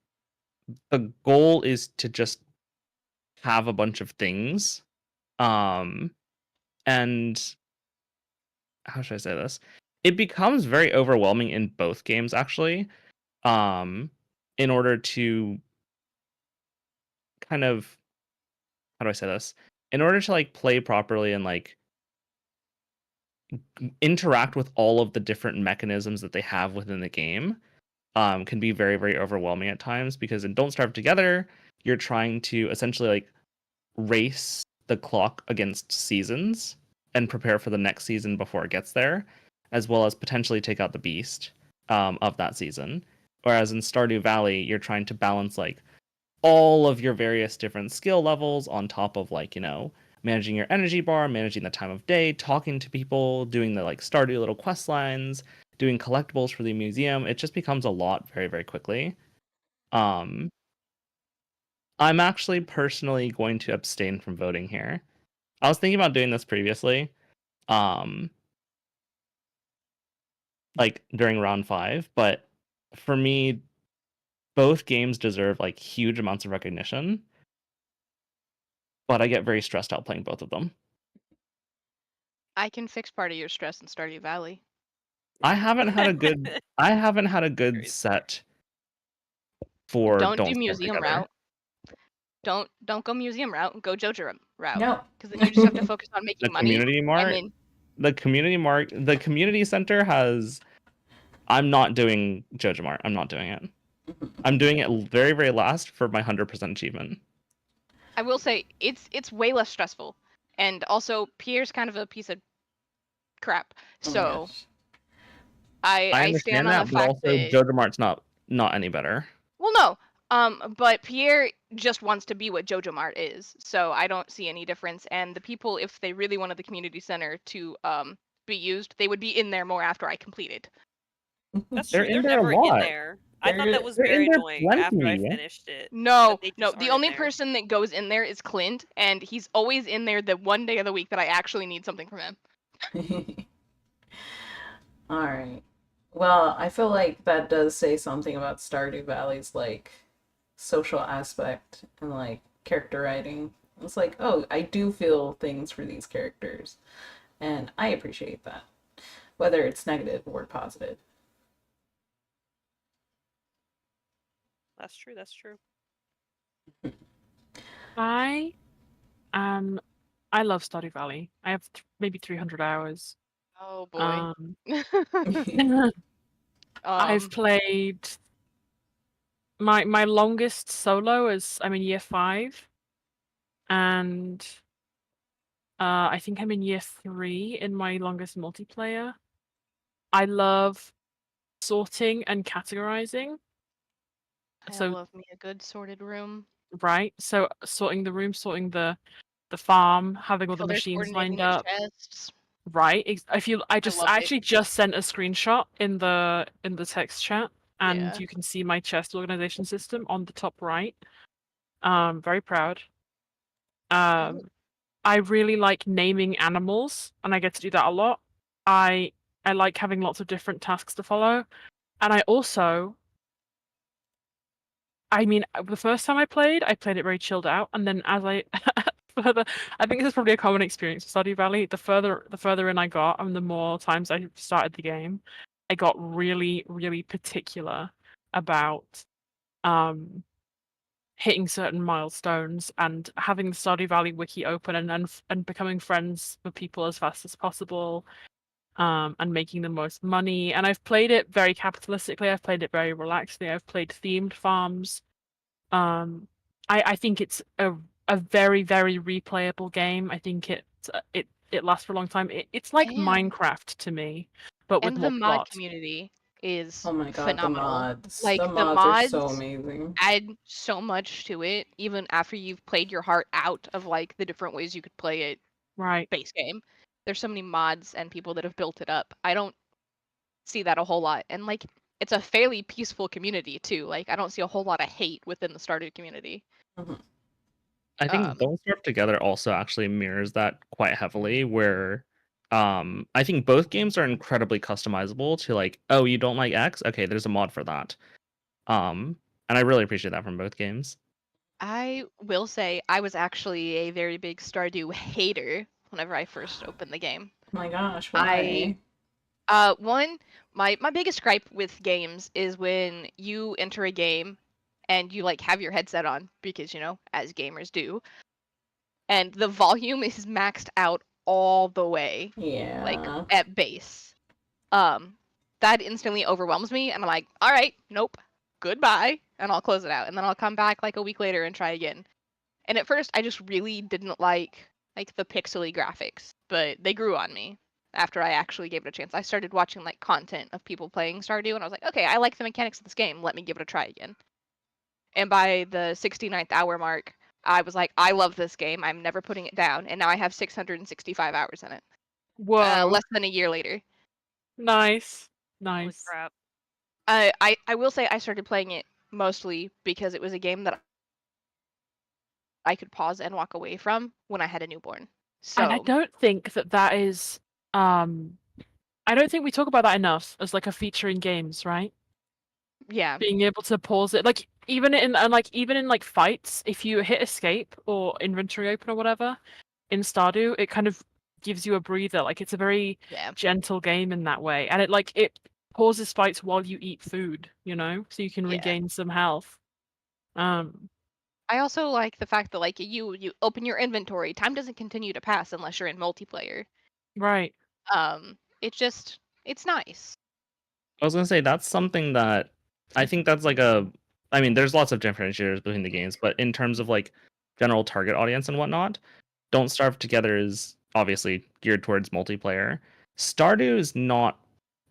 the goal is to just have a bunch of things. And how should I say this? It becomes very overwhelming in both games actually. in order to kind of, how do I say this? In order to like play properly and like interact with all of the different mechanisms that they have within the game, can be very, very overwhelming at times, because in Don't Starve Together, you're trying to essentially like race the clock against seasons and prepare for the next season before it gets there, as well as potentially take out the beast of that season. Whereas in Stardew Valley, you're trying to balance like all of your various different skill levels on top of like, managing your energy bar, managing the time of day, talking to people, doing the like Stardew little quest lines, doing collectibles for the museum. It just becomes a lot very, very quickly. Um, I'm actually personally going to abstain from voting here. I was thinking about doing this previously, um, like during round 5, but for me, both games deserve like huge amounts of recognition, but I get very stressed out playing both of them. I can fix part of your stress in Stardew Valley. I haven't had a good Crazy. set for Don't Don't do Starve museum Together. route. Don't go museum route. Go JoJo route. No. Because then you just have to focus on The making money. community mart, And then the community center has. I'm not doing JoJo Mart. I'm not doing it. I'm doing it very, very last for my 100% achievement. I will say it's way less stressful. And also Pierre's kind of a piece of crap. Oh my So gosh. I stand understand on that, the but fact also that JoJo Mart's not any better. well no. But Pierre just wants to be what JoJo Mart is. So I don't see any difference. And the people, if they really wanted the community center to be used, they would be in there more after I completed. That's They're true. in They're there a never in lot. there. I thought that was They're in very there annoying after I plenty. finished it. No, that they no. just The aren't in only there. person that goes in there is Clint, and he's always in there the one day of the week that I actually need something from him. All right. Well, I feel like that does say something about Stardew Valley's like social aspect and like character writing. It's like, oh, I do feel things for these characters, and I appreciate that, whether it's negative or positive. That's true. That's true. I love Stardew Valley. I have maybe 300 hours. Oh boy. I've played my longest solo is I'm in year 5, and I think I'm in year 3 in my longest multiplayer. I love sorting and categorizing. I So love me a good sorted room. right, so sorting the room, sorting the farm, having all the Colors machines coordinating lined its up. chests. Right. I love it. actually just sent a screenshot in the text chat, and Yeah. you can see my chest organization system on the top right. Very proud. I really like naming animals, and I get to do that a lot. I like having lots of different tasks to follow, and I also, I mean, the first time I played it very chilled out, and then as I further, I think this is probably a common experience with Stardew Valley. The further in I got, and the more times I started the game, I got really, really particular about hitting certain milestones and having the Stardew Valley wiki open and becoming friends with people as fast as possible, and making the most money. And I've played it very capitalistically. I've played it very relaxedly. I've played themed farms. I think it's a very, very replayable game. I think it lasts for a long time. It's like And- Minecraft to me, but with And more the mod plot. community is Oh my god, phenomenal. the mods. Like the the mods are so mods amazing. add so much to it, even after you've played your heart out of like the different ways you could play it Right. base game. There's so many mods and people that have built it up. I don't see that a whole lot. And like it's a fairly peaceful community too. Like I don't see a whole lot of hate within the Stardew community. Mhm. I think Don't Starve Together also actually mirrors that quite heavily, where I think both games are incredibly customizable to like, oh, you don't like X? Okay, there's a mod for that. And I really appreciate that from both games. I will say I was actually a very big Stardew hater whenever I first opened the game. Oh my gosh, why? My biggest gripe with games is when you enter a game and you like have your headset on because, you know, as gamers do, and the volume is maxed out all the way, like Yeah. at base. That instantly overwhelms me, and I'm like, all right, nope, goodbye, and I'll close it out, and then I'll come back like a week later and try again. And at first, I just really didn't like the pixely graphics, but they grew on me after I actually gave it a chance. I started watching like content of people playing Stardew, and I was like, okay, I like the mechanics of this game. Let me give it a try again. And by the 69th hour mark, I was like, I love this game. I'm never putting it down. And now I have 665 hours in it. Whoa. Less than a year later. Nice. Holy Nice. crap. I will say I started playing it mostly because it was a game that I could pause and walk away from when I had a newborn. And I So don't think that is I don't think we talk about that enough as like a feature in games, right? yeah, Being able to pause it, like even in like fights, if you hit escape or inventory open or whatever in Stardew, it kind of gives you a breather. Like it's a very yeah. gentle game in that way, and it pauses fights while you eat food, you know, so you can Yeah. regain some health. I also like the fact that like you open your inventory, time doesn't continue to pass unless you're in multiplayer. Right. It's nice. I was gonna say that's something that I think that's like I mean, there's lots of differentiators between the games, but in terms of like general target audience and whatnot, Don't Starve Together is obviously geared towards multiplayer. Stardew is not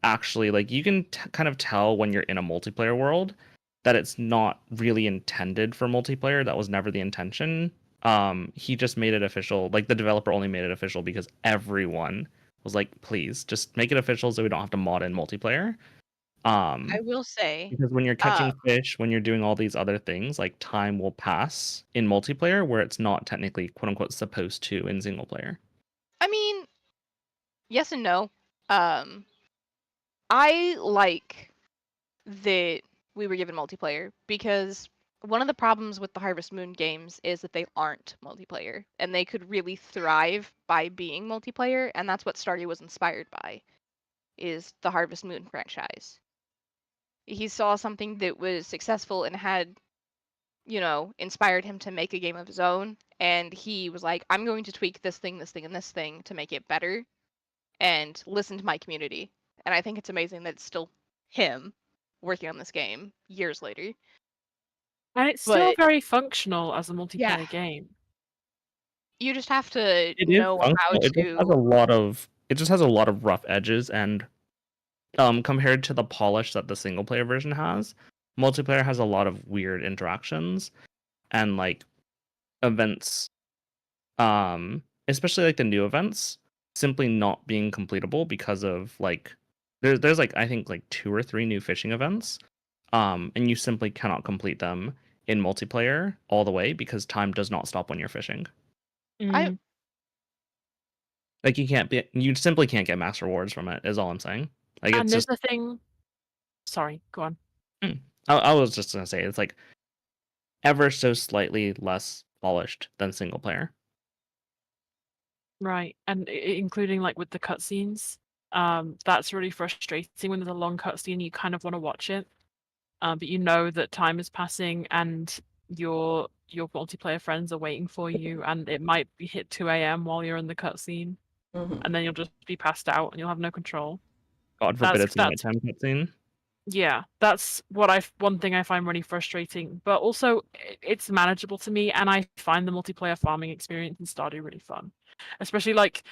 actually like you can kind of tell when you're in a multiplayer world that it's not really intended for multiplayer. That was never the intention. He just made it official. Like the developer only made it official because everyone was like, please just make it official so we don't have to mod in multiplayer. I will say, Because when you're catching fish, when you're doing all these other things, like time will pass in multiplayer where it's not technically quote unquote supposed to in single player. I mean, yes and no. I like that we were given multiplayer because one of the problems with the Harvest Moon games is that they aren't multiplayer, and they could really thrive by being multiplayer, and that's what Stardew was inspired by, is the Harvest Moon franchise. He saw something that was successful and had, you know, inspired him to make a game of his own, and he was like, I'm going to tweak this thing, this thing, and this thing to make it better, and listen to my community. And I think it's amazing that it's still him working on this game years later. And it's still But very functional as a yeah, multiplayer game. you just have to It is know how functional. It just has a to. lot of rough edges, and compared to the polish that the single player version has, multiplayer has a lot of weird interactions and like events, especially like the new events simply not being completable because of like there's like I think like 2 or 3 new fishing events, and you simply cannot complete them in multiplayer all the way because time does not stop when you're fishing. I Like you simply can't get max rewards from it is all I'm saying. Like And it's there's just a thing. Sorry, go on. I was just gonna say it's like ever so slightly less polished than single player. Right, and including like with the cutscenes, that's really frustrating when there's a long cutscene. You kind of want to watch it, but you know that time is passing and your multiplayer friends are waiting for you, and it might be hit 2 a.m. while you're in the cutscene, Mhm. and then you'll just be passed out and you'll have no control. God forbid it's a That's nighttime cutscene. Yeah, that's one thing I find really frustrating, but also it's manageable to me, and I find the multiplayer farming experience in Stardew really fun. Especially like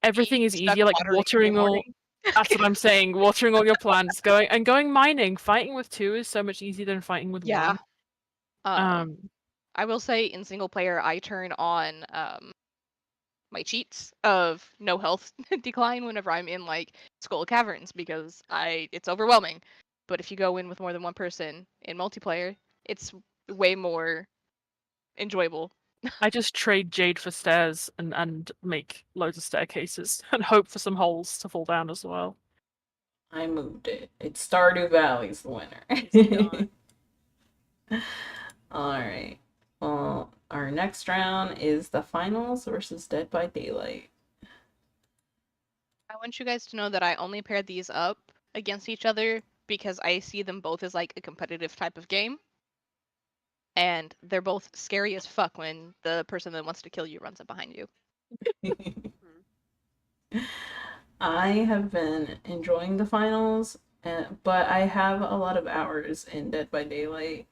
everything is stuck easier, like watering in the watering all. morning. That's what I'm saying. Watering all your plants, going mining. Fighting with 2 is so much easier than fighting with Yeah. 1. I will say in single player, I turn on my cheats of no health decline whenever I'm in like Skull Caverns because it's overwhelming. But if you go in with more than one person in multiplayer, it's way more enjoyable. I just trade jade for stairs and make loads of staircases and hope for some holes to fall down as well. I moved it. It's Stardew Valley's the winner. It's All right. Well, our next round is the finals versus Dead by Daylight. I want you guys to know that I only paired these up against each other because I see them both as like a competitive type of game. and they're both scary as fuck when the person that wants to kill you runs up behind you. I have been enjoying the finals, but I have a lot of hours in Dead by Daylight.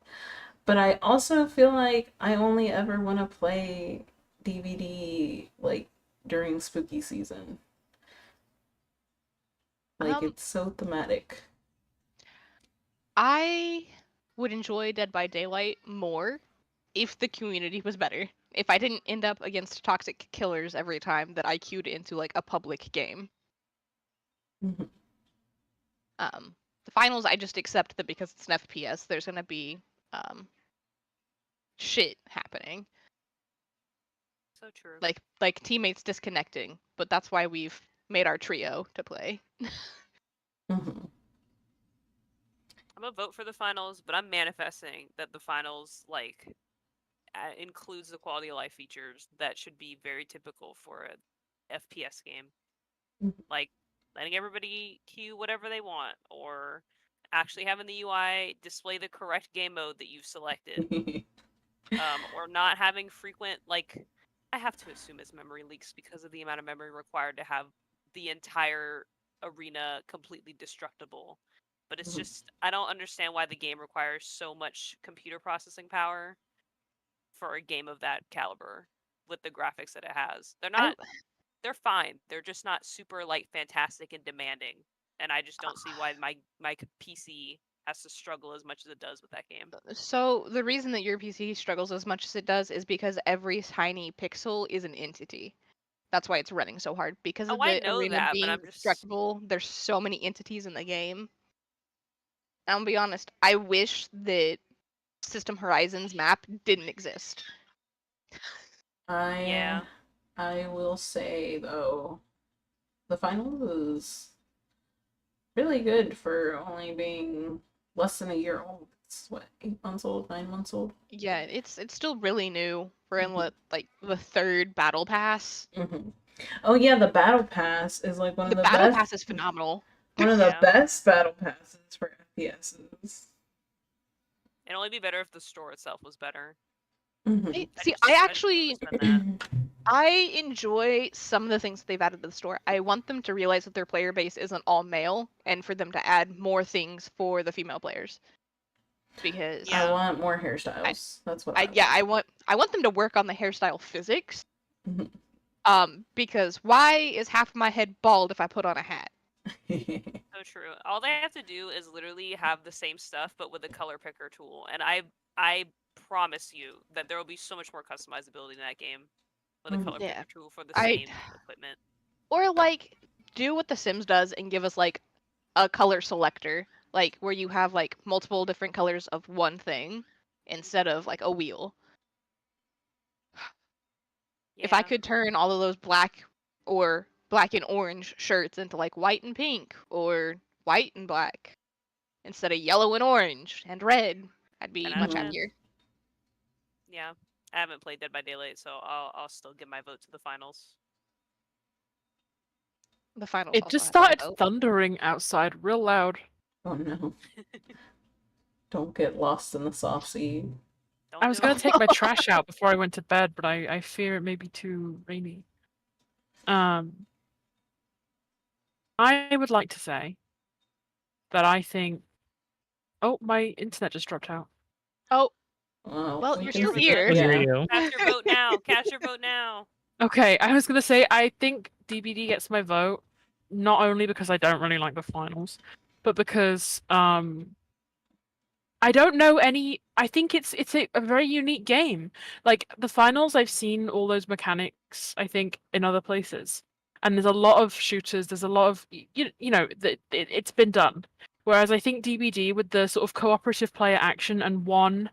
But I also feel like I only ever want to play DVD like during spooky season. Like it's so thematic. I would enjoy Dead by Daylight more if the community was better. If I didn't end up against toxic killers every time that I queued into like a public game. Mhm. The finals, I just accept that because it's an FPS, there's gonna be shit happening. So true. Like teammates disconnecting, but that's why we've made our trio to play. Mhm. I'm gonna vote for the finals, but I'm manifesting that the finals like includes the quality of life features that should be very typical for a FPS game, Mhm. like letting everybody queue whatever they want, or actually having the UI display the correct game mode that you've selected, or not having frequent like. I have to assume it's memory leaks because of the amount of memory required to have the entire arena completely destructible. But it's Mhm. just I don't understand why the game requires so much computer processing power for a game of that caliber with the graphics that it has. They're fine. They're just not super like fantastic and demanding. And I just don't see why my PC has to struggle as much as it does with that game. So the reason that your PC struggles as much as it does is because every tiny pixel is an entity. That's why it's running so hard. Because of Oh, I the know arena that, but being I'm just destructible, there's so many entities in the game. I'll be honest, I wish that System Horizons map didn't exist. yeah. I will say though, the final is really good for only being less than a year old. It's what, 8 months old, 9 months old? Yeah, it's still really new. We're in Mhm. like the third battle pass. Mhm. Oh yeah, the battle pass is like one The of the battle best. pass is phenomenal. One of the Yeah. best battle passes for FPSs. It'd only be better if the store itself was better. Mhm. See, just I don't really actually spend that. I enjoy some of the things they've added to the store. I want them to realize that their player base isn't all male and for them to add more things for the female players. Because I Yeah. want more hairstyles. That's what I want. yeah, I want them to work on the hairstyle physics. Mhm. Because why is half my head bald if I put on a hat? So true. All they have to do is literally have the same stuff, but with a color picker tool. And I promise you that there will be so much more customizability in that game with a Mhm. color Yeah. picker tool for the I same equipment. or like do what The Sims does and give us like a color selector, like where you have like multiple different colors of one thing instead of like a wheel. If I Yeah. could turn all of those black or black and orange shirts into like white and pink or white and black instead of yellow and orange and red, I'd be 10 out of much 10. happier. Yeah. I haven't played Dead by Daylight, so I'll still give my vote to the finals. The finals It also just has my started vote. thundering outside real loud. Oh no. Don't get lost in the saucy. Don't I was do going it. to take my trash out before I went to bed, but I fear it may be too rainy. I would like to say that I think. Oh, my internet just dropped out. Oh, Well, well, we you're can still see here. I hear Yeah. you. Cast your vote now. Cast your vote now. Okay, I was going to say I think DBD gets my vote, not only because I don't really like the finals, but because I don't know any. I think it's a very unique game. Like the finals, I've seen all those mechanics. I think in other places, and there's a lot of shooters. There's a lot of you know that it's been done. Whereas I think DBD with the sort of cooperative player action and one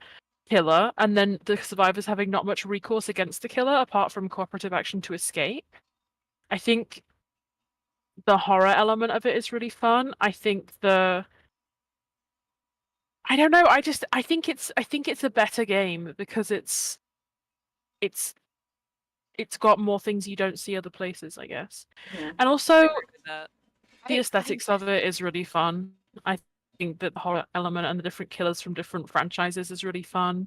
killer, and then the survivors having not much recourse against the killer apart from cooperative action to escape. I think the horror element of it is really fun. I think I don't know. I think it's a better game because it's it's got more things you don't see other places, I guess. Yeah. And I also agree with that. the I aesthetics of it is really fun. I think that the horror element and the different killers from different franchises is really fun.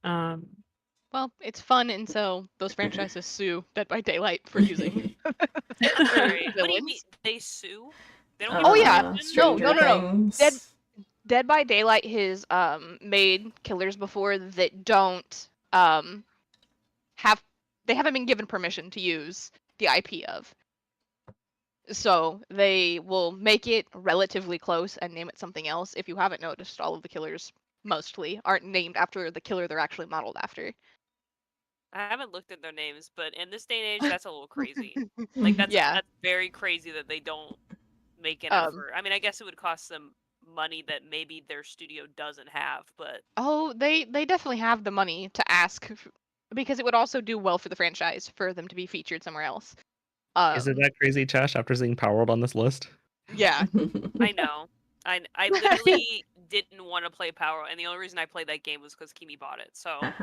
Well, it's fun until those franchises sue Dead by Daylight for using Right. What do you mean? villains. They sue? They don't get Oh yeah, permission? Stranger no. Things. Dead by Daylight has made killers before that don't they haven't been given permission to use the IP of. So they will make it relatively close and name it something else. If you haven't noticed, all of the killers mostly aren't named after the killer they're actually modeled after. I haven't looked at their names, but in this day and age, that's a little crazy. Like that's Yeah. that's very crazy that they don't make an Um, effort. I mean, I guess it would cost them money that maybe their studio doesn't have, but Oh, they definitely have the money to ask because it would also do well for the franchise for them to be featured somewhere else. Is it that crazy, Chash, after seeing Power World on this list? Yeah. I know. I literally didn't want to play Power, and the only reason I played that game was because Kimi bought it. So I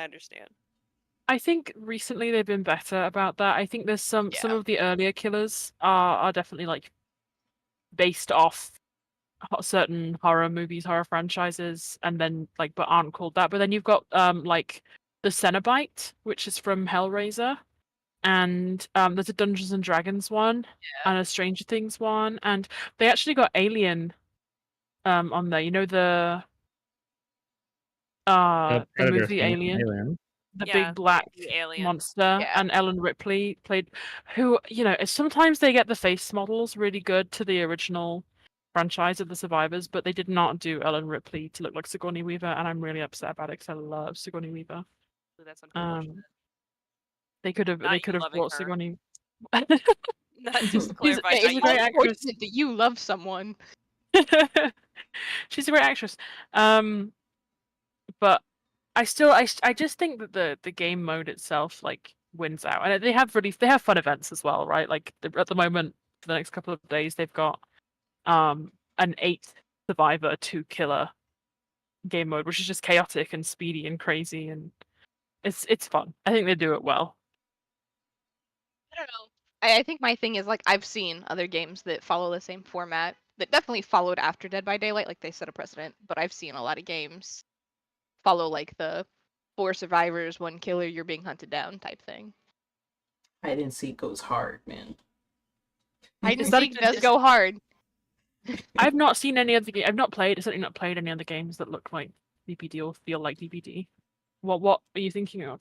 understand. I think recently they've been better about that. I think there's some Yeah. of the earlier killers are definitely like based off certain horror movies, horror franchises, and then like but aren't called that. But then you've got like the Cenobite, which is from Hellraiser, and there's a Dungeons and Dragons one, and a Stranger Things one, and they actually got Alien on there. You know the Predator movie thing with Alien. The Yeah, big black the alien. monster, Yeah. and Ellen Ripley played, who, you know, sometimes they get the face models really good to the original franchise of the survivors, but they did not do Ellen Ripley to look like Sigourney Weaver, and I'm really upset about it because I love Sigourney Weaver. That's unfortunate. They could have Not you brought loving her. Sigourney. Not just to She's- clarify. she's not a you great loving- actress. Unfortunate that you love someone. She's a great actress. But I just think that the game mode itself like wins out, and they have fun events as well, right? Like at the moment, for the next couple of days, they've got an 8 survivor 2 killer game mode, which is just chaotic and speedy and crazy, and it's fun. I think they do it well. I don't know. I think my thing is like I've seen other games that follow the same format that definitely followed after Dead by Daylight, like they set a precedent. But I've seen a lot of games follow like the 4 survivors, 1 killer, you're being hunted down type thing. Hide and seek goes hard, man. Hide and Is that seek does go hard. I've not seen any of the I've not played. Certainly not played any other games that look like DBD or feel like DBD. What are you thinking of?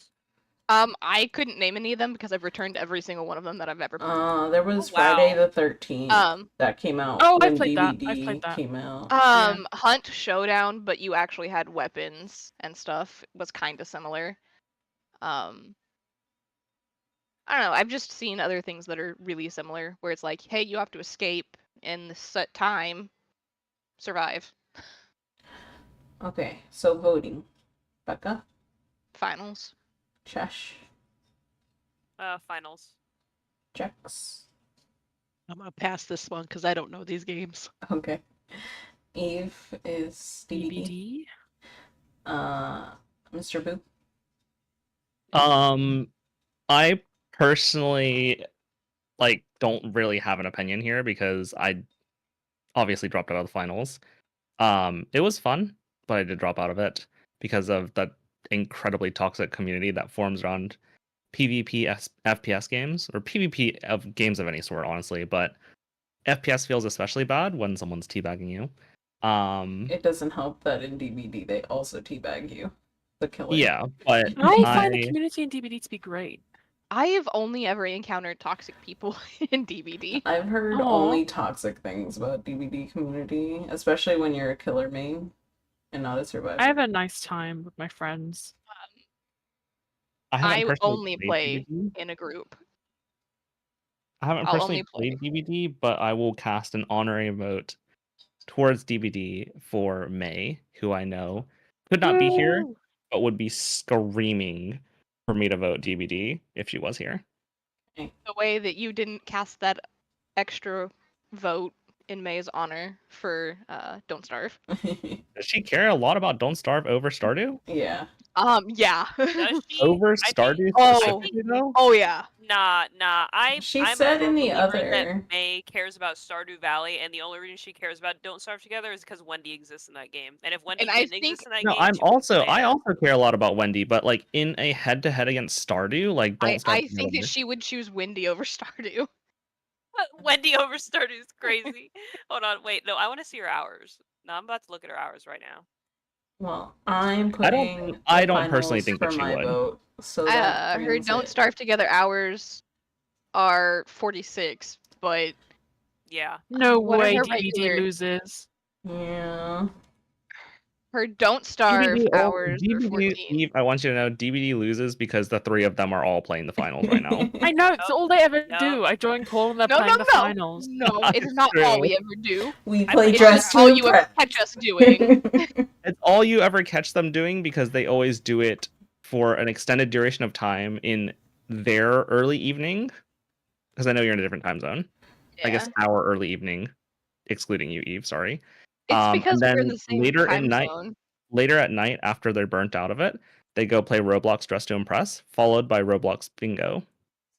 I couldn't name any of them because I've returned every single one of them that I've ever played. There was Oh, wow. Friday the 13th that came out Oh, I when played that. I DVD played that. came out. Yeah. Hunt Showdown, but you actually had weapons and stuff. Was kind of similar. I don't know. I've just seen other things that are really similar, where it's like, hey, you have to escape in this set time, survive. Okay, so voting. Becca, Finals. Chesh, Finals. Jex. I'm gonna pass this one because I don't know these games. Okay. Eve is DVD. DBD. Mr. Boo. I personally like don't really have an opinion here because I obviously dropped out of the finals. It was fun, but I did drop out of it because of that incredibly toxic community that forms around PvP FPS games, or PvP of games of any sort, honestly. But FPS feels especially bad when someone's teabagging you. It doesn't help that in DVD they also teabag you, the killer. Yeah, but I find the community in DBD to be great. I have only ever encountered toxic people in DVD. I've heard Aw. only toxic things about DVD community, especially when you're a killer main and not a survivor. I have a nice time with my friends. haven't I personally only played play DBD. in a group. I haven't I'll personally only played DBD, but I will cast an honorary vote towards DBD for May, who I know could not be here, Woo! but would be screaming for me to vote DBD if she was here. The way that you didn't cast that extra vote in May's honor for Don't Starve. Does she care a lot about Don't Starve over Stardew? Yeah. Yeah. Does she? Over I think- Stardew Oh. specifically, though? Oh yeah. Nah. She I'm said a in the believer that other. May cares about Stardew Valley, and the only reason she cares about Don't Starve Together is because Wendy exists in that game. And if Wendy And I didn't think- exist in that No, game, I she wouldn't play also it. care a lot about Wendy, but like in a head-to-head against Stardew, like Don't Starve I think that Together. she would choose Wendy over Stardew. Wendy over Stardew is crazy. Hold on, wait, no, I want to see her hours. No, I'm about to look at her hours right now. Well, I'm I don't- putting. I the don't personally finals think for that she my would. vote. So that Her brings Don't it. Starve Together hours are 46, but Yeah. No What are way her DVD regular- loses. Yeah. her Don't Starve DVD hours are 14. Eve, I want you to know DVD loses because the three of them are all playing the finals right now. I know, it's all they ever Yup. do. I join call and they're No, playing no, the no. finals. No, That it is is not all true. we ever do. We I play played dress all to you ever impress. catch us doing. It's all you ever catch them doing because they always do it for an extended duration of time in their early evening. Because I know you're in a different time zone. I guess our early evening, excluding you, Eve. Sorry. It's because and we're in then the same later time in night, zone. later at night after they're burnt out of it, they go play Roblox Dress to Impress, followed by Roblox Bingo.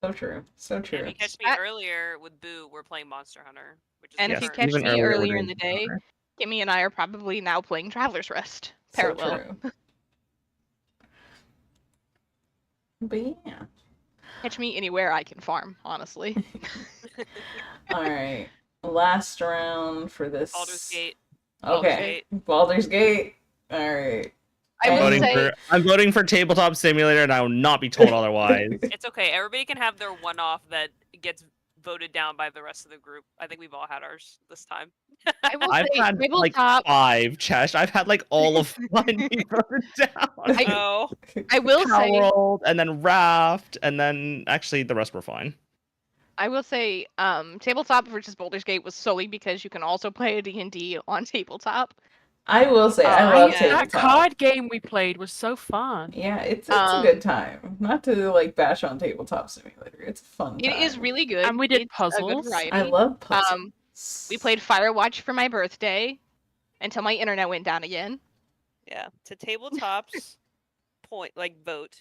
So true. So And true. if you catch me I- earlier with Boo, we're playing Monster Hunter, which is And Yes, if you different. catch even me earlier, we're earlier in doing the day, Monster Kimmy and I are probably now playing Traveler's Rest. So Parallel. true. But yeah. Catch me anywhere I can farm, honestly. All right. Last round for this. Baldur's Gate. Okay. Baldur's Gate. All right. I And- will Voting say, I'm voting for Tabletop Simulator, and I will not be told otherwise. It's okay. Everybody can have their one-off that gets voted down by the rest of the group. I think we've all had ours this time. I will I've say, had like tabletop. 5, Chesh. I've had like all of mine be voted down. Oh, I will Cow say, World, and then Raft, and then actually the rest were fine. tabletop versus Baldur's Gate was solely because you can also play a D&D on tabletop. I will say I love yeah. That tabletop. card game we played was so fun. Yeah, it's a good time. Not to like bash on Tabletop Simulator. It's a fun time. It is really good. And we did It's a good puzzles. variety. I love puzzles. We played Firewatch for my birthday until my internet went down again. yeah. To tabletop's point, like vote,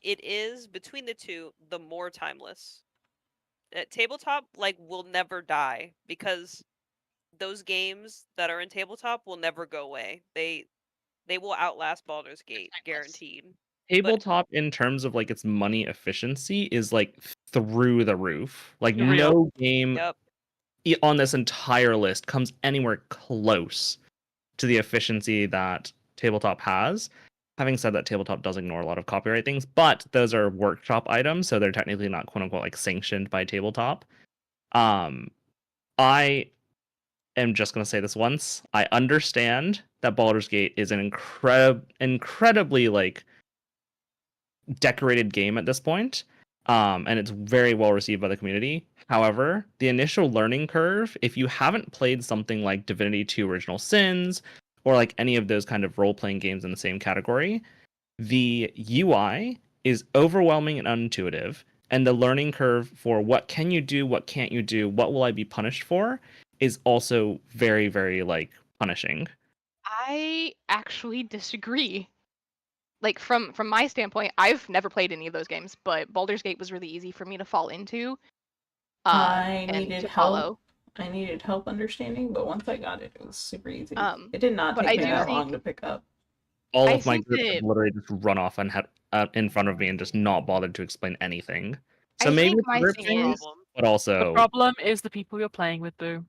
it is between the two the more timeless. Tabletop like will never die because those games that are in tabletop will never go away. They will outlast Baldur's Gate, guaranteed. Tabletop, in terms of like its money efficiency, is like through the roof. Like Real. no game Yep. on this entire list comes anywhere close to the efficiency that Tabletop has. Having said that, Tabletop does ignore a lot of copyright things, but those are workshop items, so they're technically not quote unquote like sanctioned by Tabletop. I am just gonna say this once. I understand that Baldur's Gate is an incredibly like decorated game at this point, and it's very well received by the community. However, the initial learning curve, if you haven't played something like Divinity 2 Original Sins or like any of those kind of role-playing games in the same category, the UI is overwhelming and unintuitive, and the learning curve for what can you do, what can't you do, what will I be punished for, is also very, very like punishing. I actually disagree. Like from my standpoint, I've never played any of those games, but Baldur's Gate was really easy for me to fall into. I and needed to help. follow. I needed help understanding, but once I got it, it was super easy. But It did not I take me do that think- long to pick up. All I of my think groups that- have literally just run off and had in front of me and just not bothered to explain anything. So I maybe think it's my group thing things, is- Problem. but The also problem is the people you're playing with, Boo.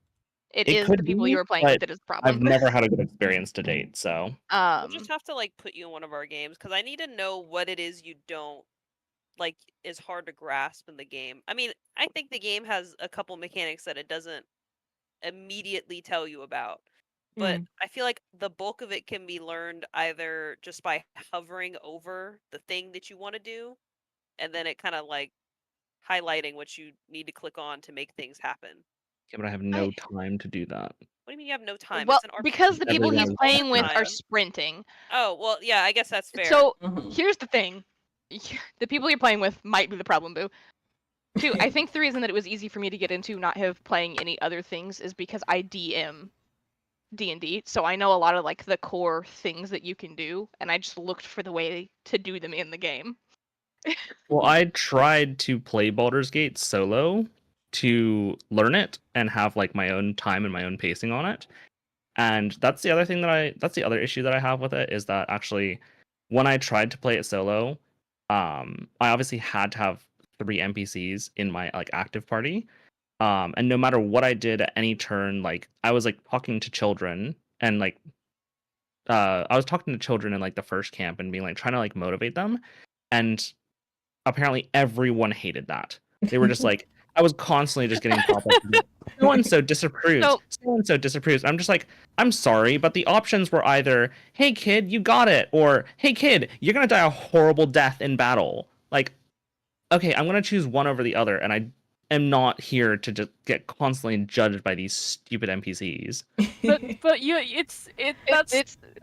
It It is the could people be, you were playing but with that is the I've problem. never had a good experience to date. So We'll just have to like put you in one of our games because I need to know what it is you don't like is hard to grasp in the game. I mean, I think the game has a couple mechanics that it doesn't immediately tell you about. But I feel like the bulk of it can be learned either just by hovering over the thing that you want to do, and then it kind of like highlighting what you need to click on to make things happen. yeah, but I have no time to do that. What do you mean you have no time? well, It's an RPG. because the people he's Everyone playing with are time. sprinting. Oh, well, yeah, I guess that's fair. So Mhm. here's the thing. The people you're playing with might be the problem, Boo. Two, I think the reason that it was easy for me to get into not have playing any other things is because I DM. D&D, so I know a lot of like the core things that you can do, and I just looked for the way to do them in the game. Well, I tried to play Baldur's Gate solo to learn it and have like my own time and my own pacing on it. And that's the other thing that's the other issue that I have with it, is that actually when I tried to play it solo, I obviously had to have 3 NPCs in my like active party. And no matter what I did at any turn, like I was like talking to children and like I was talking to children in like the first camp and being like trying to like motivate them, and apparently everyone hated that. They were just like, I was constantly just getting popped up. So and so disapproves. So- So and so disapproves. I'm just like, I'm sorry, but the options were either, hey kid, you got it, or hey kid, you're gonna die a horrible death in battle. Like, okay, I'm gonna choose one over the other, and I am not here to just get constantly judged by these stupid NPCs. But you, that's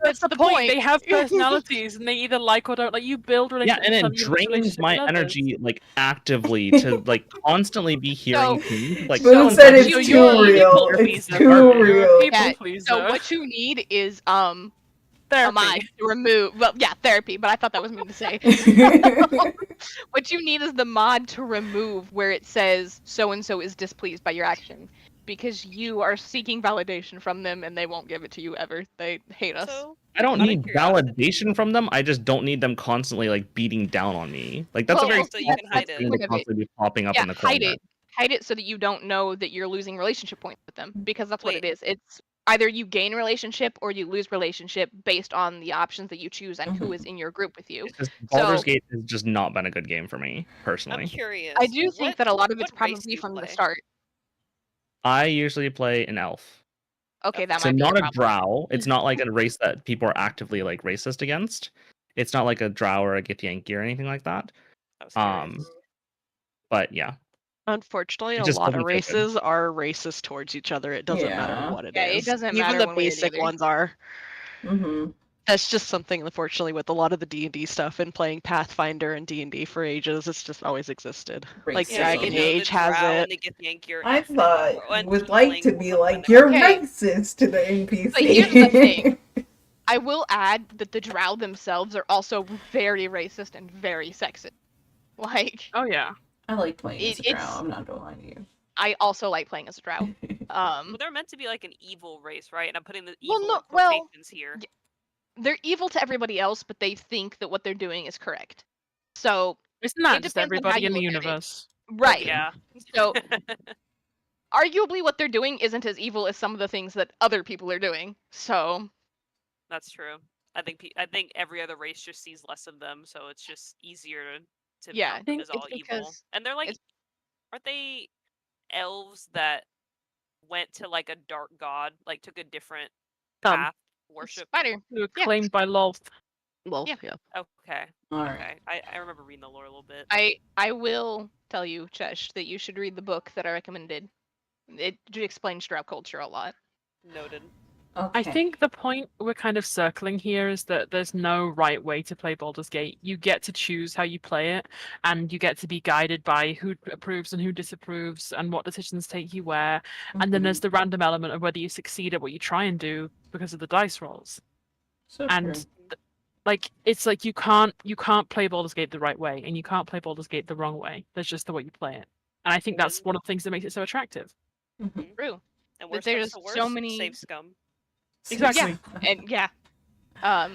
That's the the point. point. They have personalities, and they either like or don't like. You build Yeah, relationships. and it with them, you lose drains relationships my with others. energy like actively to like constantly be hearing things like Boone so and said so it's you too need real. people It's pleaser. too You're a real. people Yeah, pleaser. so what you need is a Therapy. mind to remove. Well, yeah, therapy, but I thought that was mean to say. What you need is the mod to remove where it says so and so is displeased by your action, because you are seeking validation from them and they won't give it to you ever. They hate us. So, I don't out of need curiosity- validation from them. I just don't need them constantly like beating down on me. Like that's Well, a very so you can hide it. thing to constantly be popping up Yeah, in the corner. hide it so that you don't know that you're losing relationship points with them, because that's what it Wait. is. It's either you gain relationship or you lose relationship based on the options that you choose and who is in your group with you. It's just Baldur's So- Gate has just not been a good game for me personally. I'm curious. I do think that a lot of it's what race do probably you from the play? start. I usually play an elf. Okay, that So might be not your a problem. drow. It's not like a race that people are actively like racist against. It's not like a drow or a Githyanki or anything like that. I was curious. But yeah. Unfortunately, It a just lot of doesn't feel good. races are racist towards each other. It doesn't Yeah. matter what it is. Yeah, it doesn't Even matter the one way or the basic other. ones are. Hmm. That's just something, unfortunately, with a lot of the D&D stuff and playing Pathfinder and D&D for ages. It's just always existed. Like Racism. Dragon you know, Age the has drow it. and the Githyanki are I effing, thought and you would like to tiefling be when like, they're- you're Okay. racist to the NPC. But here's the thing. I will add that the drow themselves are also very racist and very sexist. Like, Oh yeah. I like playing as a drow. It's- I'm not gonna lie to you. I also like playing as a drow. Well, they're meant to be like an evil race, right? And I'm putting the Well, evil no- in well, quotations here. They're evil to everybody else, but they think that what they're doing is correct. So, Isn't that It just depends on how everybody you in the look at it. universe? right. Yeah. So, arguably what they're doing isn't as evil as some of the things that other people are doing. So, That's true. I think every other race just sees less of them, so it's just easier to Yeah, count I them think as all it's evil. because And they're like, it's- aren't they elves that went to like a dark god, like took a different Some. path worship? spider. Who are Yeah. claimed by Lolth. Well, Yeah. yeah. Okay. All right. Okay. I remember reading the lore a little bit. I will tell you, Chesh, that you should read the book that I recommended. It explains drow culture a lot. Noted. Okay. I think the point we're kind of circling here is that there's no right way to play Baldur's Gate. You get to choose how you play it, and you get to be guided by who approves and who disapproves, and what decisions take you where. And then Mhm. there's the random element of whether you succeed at what you try and do because of the dice rolls. So And true. like it's like you can't play Baldur's Gate the right way, and you can't play Baldur's Gate the wrong way. There's just the way you play it, and I think that's one of the things that makes it so attractive. Mhm. True. And But worst there's comes to so worst, many- save scum. Exactly. And yeah. I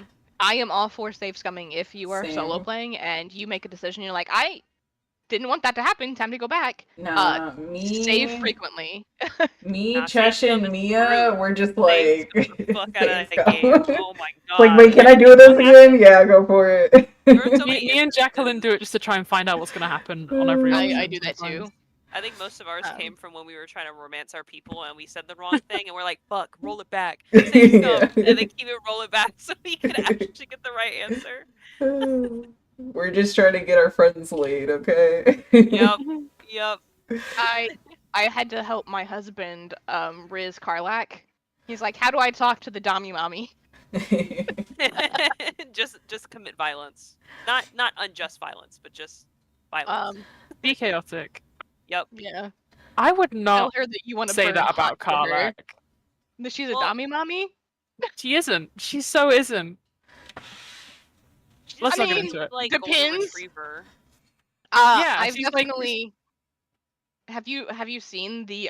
am all for save scumming if you are solo Same. playing and you make a decision, you're like, I didn't want that to happen, time to go back. Nah, Save frequently. me, Nah, Chesh, save and scum is Mia, rude. we're just Save like, scum the fuck out of save that game. scum. Oh my god. Like, wait, can I do this again? Yeah, go for it. Or it's okay Me if and Jacqueline do it just to try and find out what's going to happen on every I- option I do that sometimes. too. I think most of ours Um, came from when we were trying to romance our people and we said the wrong thing and we're like, fuck, roll it back. Save scum. Yeah. And then keep it roll it back so we can actually get the right answer. We're just trying to get our friends laid, okay? Yep. Yep. I had to help my husband, Riz Karlak. He's like, how do I talk to the Dami Mommy? just commit violence. Not unjust violence, but just violence. Be chaotic. Yep. Yeah. I would Tell not her that you want to say burn that hot about for her. Karlak. She's a Well- Dami mommy? She isn't. She so isn't. She Let's just not get seems into it. like golden Depends. retriever. Yeah, I've she's like- definitely. Have you seen the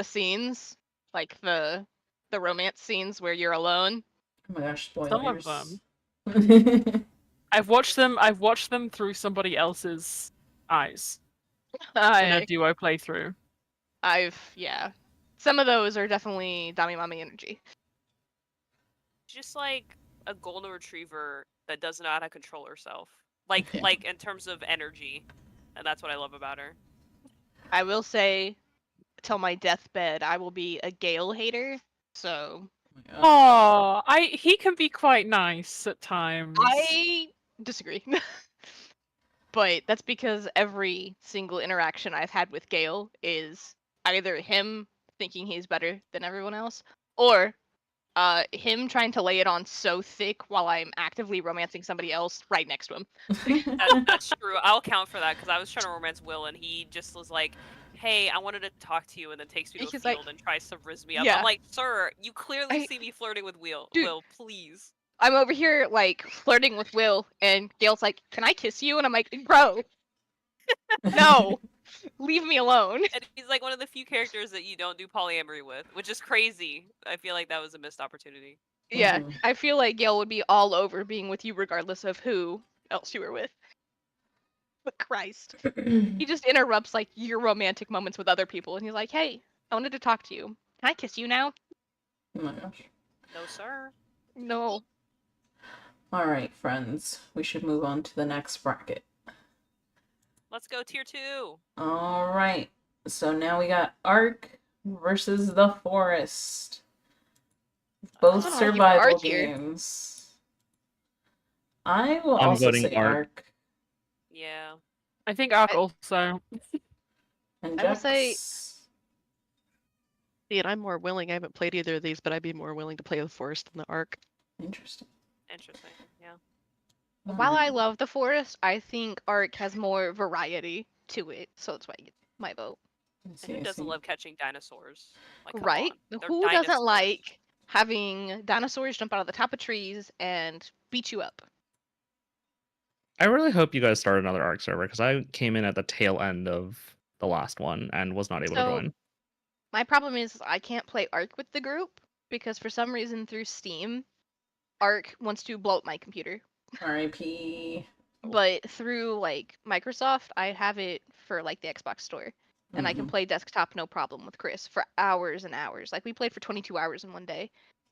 scenes, like the romance scenes where you're alone? Oh my gosh, spoilers. Some of them. I've watched them through somebody else's eyes in a duo playthrough. Yeah. Some of those are definitely Dami mommy energy. Just like a golden retriever that doesn't know how to control herself. Like Yeah. like in terms of energy. And that's what I love about her. I will say, till my deathbed, I will be a Gale hater. So Oh, he can be quite nice at times. I disagree. But that's because every single interaction I've had with Gale is either him thinking he's better than everyone else, or him trying to lay it on so thick while I'm actively romancing somebody else right next to him. That's true. I'll count for that because I was trying to romance Will and he just was like, "Hey, I wanted to talk to you," and then takes me to a He's like- field and tries to rizz me up. Yeah. I'm like, "Sir, you clearly I- see me flirting with Will. Dude. Will, please." I'm over here like flirting with Will, and Gale's like, "Can I kiss you?" And I'm like, "Bro, no, leave me alone." And he's like one of the few characters that you don't do polyamory with, which is crazy. I feel like that was a missed opportunity. Yeah, Mhm. I feel like Gale would be all over being with you regardless of who else you were with. But Christ. He just interrupts like your romantic moments with other people and he's like, "Hey, I wanted to talk to you. Can I kiss you now?" Oh my gosh. No, sir. No. Alright, friends. We should move on to the next bracket. Let's go tier 2. Alright. So now we got Ark versus the Forest. Both I don't know, survival Ark here. games. I will I'm also voting say Ark. Ark. Yeah. I think Ark I- also. And I will say- Jax. See, and I'm more willing. I haven't played either of these, but I'd be more willing to play the Forest than the Ark. Interesting. Interesting. Yeah. While I Alright. love the Forest, I think Ark has more variety to it, so that's why I get my vote. Let's And see, who I doesn't see. love catching dinosaurs? Like, come Right? on. They're Who doesn't dinosaurs. like having dinosaurs jump out of the top of trees and beat you up? I really hope you guys start another Ark server because I came in at the tail end of the last one and was not able to So- join. My problem is I can't play Ark with the group because for some reason through Steam, Ark wants to blow up my computer. R.I.P. But through like Microsoft, I have it for like the Xbox store. And I can Mhm. play desktop no problem with Chris for hours and hours. Like we played for 22 hours in one day,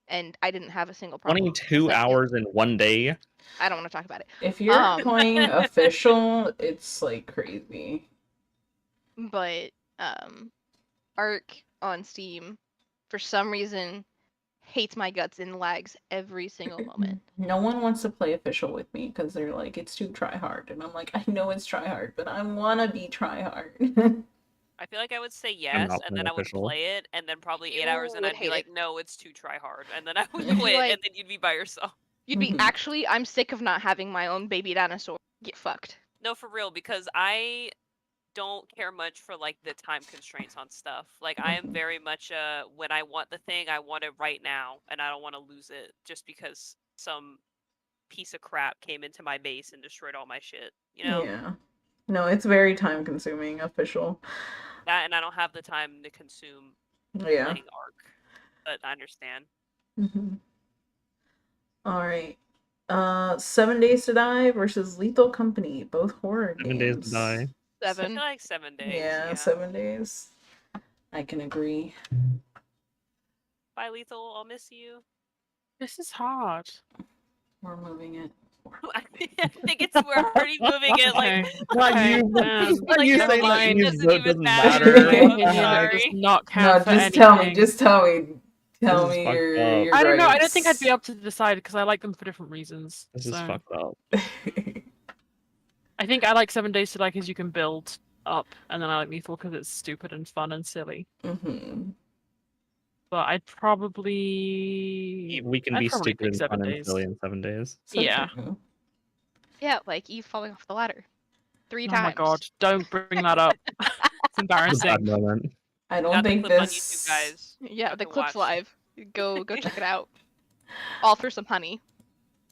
and I didn't have a single problem. 22 Except- hours in one day. I don't want to talk about it. If you're playing Um, official, it's like crazy. But Ark on Steam, for some reason, hates my guts and lags every single moment. No one wants to play official with me because they're like, it's too try hard. And I'm like, I know it's try hard, but I want to be try hard. I feel like I would say yes, not and then playing I would official. play it, and then probably 8 You hours, and would I'd be hate like, it. no, it's too try hard, and then I would You'd be quit, like- and then you'd be by yourself. You'd be Mhm. actually, I'm sick of not having my own baby dinosaur. Get fucked. No, for real, because I don't care much for like the time constraints on stuff. Like I am Mhm. very much when I want the thing, I want it right now, and I don't want to lose it just because some piece of crap came into my base and destroyed all my shit. You know Yeah. No, it's very time consuming, official. that, and I don't have the time to consume Yeah. playing Ark. But I understand. Mhm. All right. 7 Days to Die versus Lethal Company, both horror 7 Days to games. Die. I 7. feel like 7 days. Yeah, 7 days. I can agree. Bye, Lethal. I'll miss you. This is hard. We're moving it. I think it's we're already moving it. Like, Okay. Not Okay, you, um, not like you your saying that mind Eve's doesn't vote even doesn't matter. matter. Like, I'm Yeah. does sorry. not No, count for just tell me. anything. Just tell me. Tell This is me fucked your up. I don't know. I don't think I'd gripes. be able to decide because I like them for different reasons. This is so. fucked up. I think I like 7 Days to Die because you can build up, and then I like Lethal because it's stupid and fun and silly. Mhm. But I'd probably We can I'd be probably stupid pick and fun 7 and days. silly in 7 days. So Yeah. true. Yeah, like Eve falling off the ladder 3 Oh times. my god! Don't bring that up. It's This is a bad embarrassing. moment. I We don't got the think clip on this. YouTube, guys. Yeah, You the can clip's watch. live. Go check it out. All for some honey.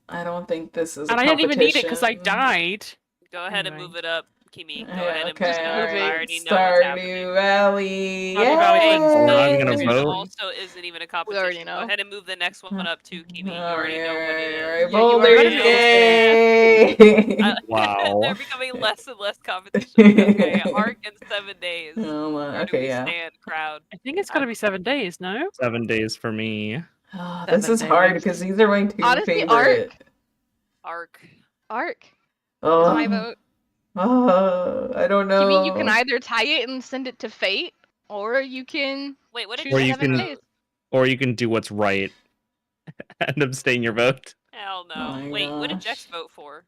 I don't think this is a And I didn't even need it because I competition. died. Go ahead and Anyway. move it up, Kimi. Go Yeah, ahead and okay, move it up. moving. I alright. already know what's happening. Stardew Valley. Stardew Valley Hey, wins. We're not even Yay! gonna This vote. also isn't even a competition. know. Go ahead and move the next one up too, Kimi. You Alright, already know what it is. alright, Yeah, you Boulder's already know. Gate! Wow. They're becoming less and less competition. Okay, Ark and 7 days. Hold on, Where do okay, we yeah. stand, crowd? I think it's gotta be 7 days, no? 7 days for me. Oh, this 7 is hard days. because these are my two Honestly, favorite. Ark. Ark is Oh, my vote. I don't know. Kimi, you can either tie it and send it to fate, or you can Wait, what did choose Or you you 7 can- days. Or you can do what's right and abstain your vote. Hell no. my Wait, what did gosh. Jex vote for?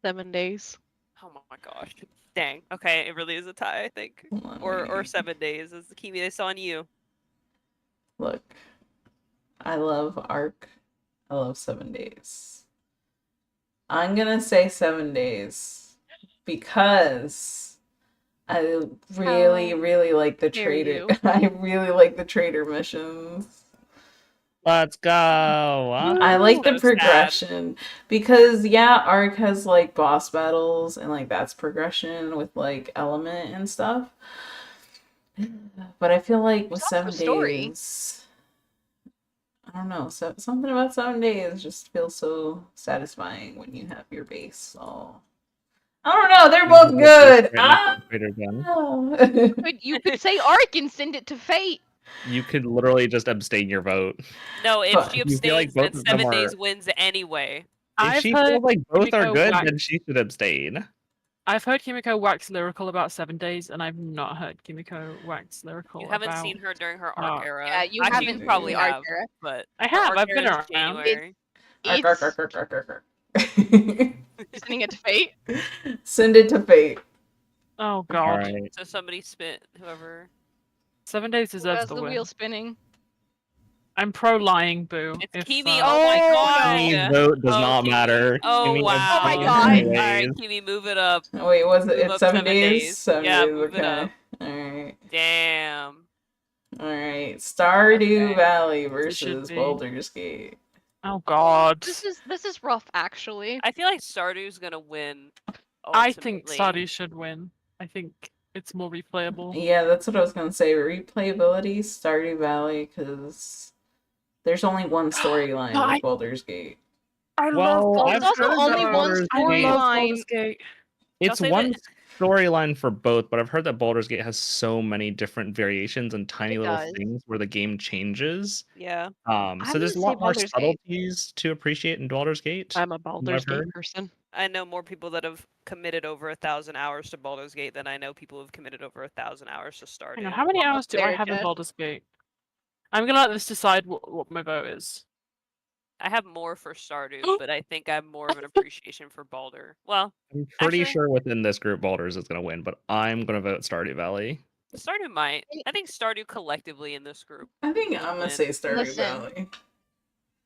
7 days. Oh my gosh. Dang. Okay, it really is a tie, I think. Hold on, Or wait. 7 days. Is the Kimi, it's on you. Look, I love Arc. I love 7 days. I'm gonna say 7 days because I really, How really like the dare trader. you. I really like the trader missions. Let's go. I like the So sad. progression because yeah, Arc has like boss battles and like that's progression with like element and stuff. But I feel like with There's also 7 story. days, I don't know, something about 7 days just feels so satisfying when you have your base all. I don't know, they're both good. You could say Ark and send it to fate. You could literally just abstain your vote. No, if But she you feel like abstains, both then of them 7 days are- wins anyway. If I've she heard feels like both are Kimiko good, wax- then she should abstain. I've heard Kimiko wax lyrical about 7 days, and I've not heard Kimiko wax lyrical You haven't about... seen her during her Oh. Arc era. Yeah, you Actually, haven't you probably seen the Arc have, era. but I her have, Arc I've been era is around. January. Sending it to fate. Send it to fate. Oh god. Alright. So somebody spit whoever. 7 days Who deserves has the the win. wheel spinning? I'm pro lying, boo. It's Kimi. uh, Oh my god. Kimi's vote does Oh, not Kimi. matter. Oh Kimi wow. Oh my abstains God. anyways. Alright, Kimi, move it up. Wait, was it Move it's up 7 7 days? days. 7 Yeah, days, move it okay. up. Alright. Damn. Alright. Stardew Okay. Valley It should versus be. Baldur's Gate. Oh god. This is rough, actually. I feel like Stardew's gonna win. I think ultimately. Stardew should win. I think it's more replayable. Yeah, that's what I was gonna say. Replayability, Stardew Valley, because there's only one storyline I- with Baldur's Gate. I Well, love I've There's also heard only that one Baldur's I Gate- love storyline. Baldur's Gate. It's say one that- storyline for both, but I've heard that Baldur's Gate has so many different variations and tiny It little does. things where the game changes. Yeah. So there's a would say lot more Baldur's Gate. subtleties to appreciate in Baldur's Gate. I'm a Baldur's Gate heard. person. I know more people that have committed over 1,000 hours to Baldur's Gate than I know people who've committed over 1,000 hours to Stardew. Hang on, how many hours do I There, have in Jess. Baldur's Gate? I'm gonna let this decide what my vote is. I have more for Stardew, but I think I have more of an appreciation for Baldur. Well, I'm pretty Actually- sure within this group Baldur's is going to win, but I'm going to vote Stardew Valley. Stardew might. I think Stardew collectively in this group. I think will I'm gonna win. say Stardew Listen. Valley.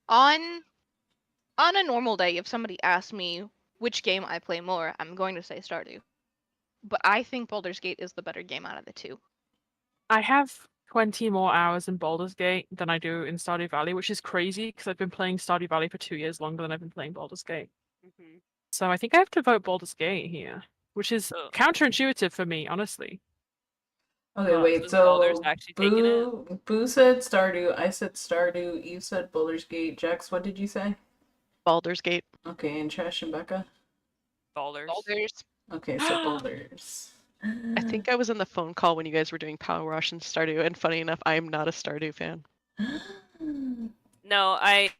On a normal day, if somebody asked me which game I play more, I'm going to say Stardew. But I think Baldur's Gate is the better game out of the two. I have 20 more hours in Baldur's Gate than I do in Stardew Valley, which is crazy because I've been playing Stardew Valley for 2 years longer than I've been playing Baldur's Gate. Mhm. So I think I have to vote Baldur's Gate here, which is So- counterintuitive for me, honestly. Okay, Oh, wait. is So Baldur's actually taking it? Boo said Stardew. I said Stardew. You said Baldur's Gate. Jax, what did you say? Baldur's Gate. Okay, and Trash and Becca. Baldur's. Baldur's. Okay, so Baldur's. I think I was in the phone call when you guys were doing Power Wash and Stardew, and funny enough, I am not a Stardew fan. No, I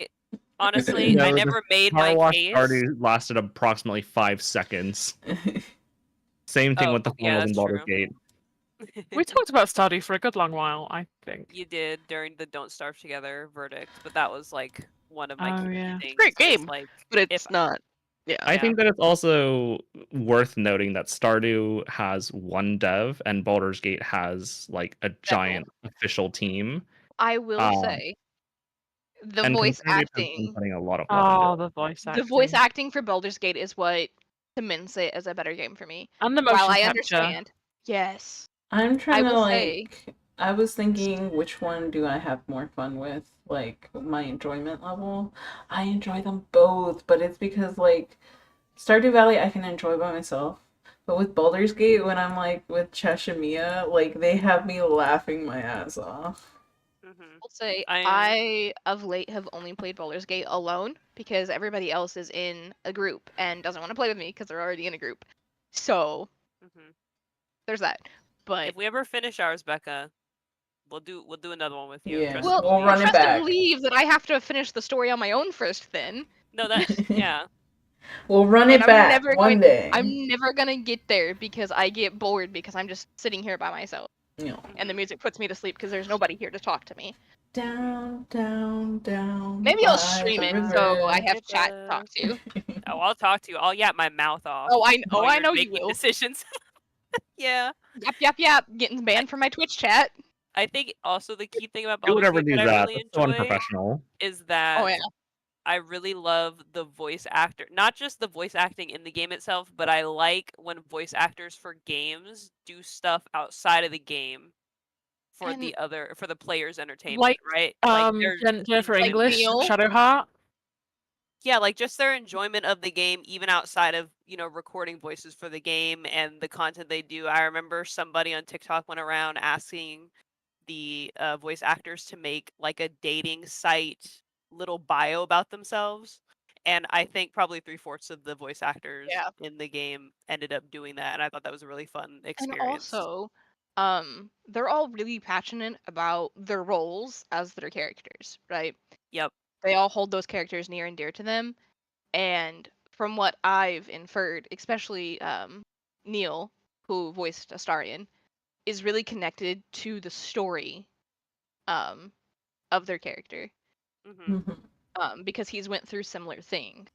honestly No, I the never made Power my Wash case. Stardew lasted approximately 5 seconds. Same thing Oh, with the yeah, funnels in that's Baldur's true. Gate. We talked about Stardew for a good long while, I think. You did during the Don't Starve Together verdict, but that was like one of my Oh, key yeah. things. Great is, game, like But it's If- not. Yeah. I Yeah. think that it's also worth noting that Stardew has one dev and Baldur's Gate has like a giant official team. I will Um, say the and voice Conservative has been acting. putting a lot of work into Oh, it. the voice The acting. voice acting for Baldur's Gate is what cements it as a better game for me. And the motion While I capture. understand. Yes. I'm trying to will say- like I was thinking, which one do I have more fun with? Like, my enjoyment level? I enjoy them both, but it's because, like, Stardew Valley I can enjoy by myself. But with Baldur's Gate, when I'm, like, with Chesh and Mia, like, they have me laughing my ass off. Mm-hmm. I'll say I- I of late have only played Baldur's Gate alone because everybody else is in a group and doesn't want to play with me because they're already in a group. So Mhm. there's that. But If we ever finish ours, Becca, we'll do another one with you. Yeah. Trust well, and We'll run believe. it trust and back. believe that I have to finish the story on my own first. Then No, that yeah. We'll run and it back one day. I'm never gonna get there because I get bored because I'm just sitting here by myself You know, and the Mhm. music puts me to sleep because there's nobody here to talk to me. down, down, down. Maybe I'll by stream the it so I river. have chat to talk to. Oh, I'll talk to you. I'll yap my mouth off. I while I you're know you making will. decisions. Yeah. Yap yap yap. Getting banned from my Twitch chat. I think also the key thing about Do Baldur's whatever Gate that needs I that. really That's so enjoy unprofessional. is that Oh yeah. I really love the voice actor, not just the voice acting in the game itself, but I like when voice actors for games do stuff outside of the game for And the players' entertainment, Like right? Like their Jennifer Like English, Neil. Shadowheart. yeah, like just their enjoyment of the game, even outside of recording voices for the game and the content they do. I remember somebody on TikTok went around asking the voice actors to make like a dating site little bio about themselves. And I think probably 3/4 of the voice actors Yeah. in the game ended up doing that. And I thought that was a really fun And experience. also, they're all really passionate about their roles as their characters, right? Yep. They all hold those characters near and dear to them. And from what I've inferred, especially Neil, who voiced Astarion, is really connected to the story um, of their character Hmm. because he's went through similar things.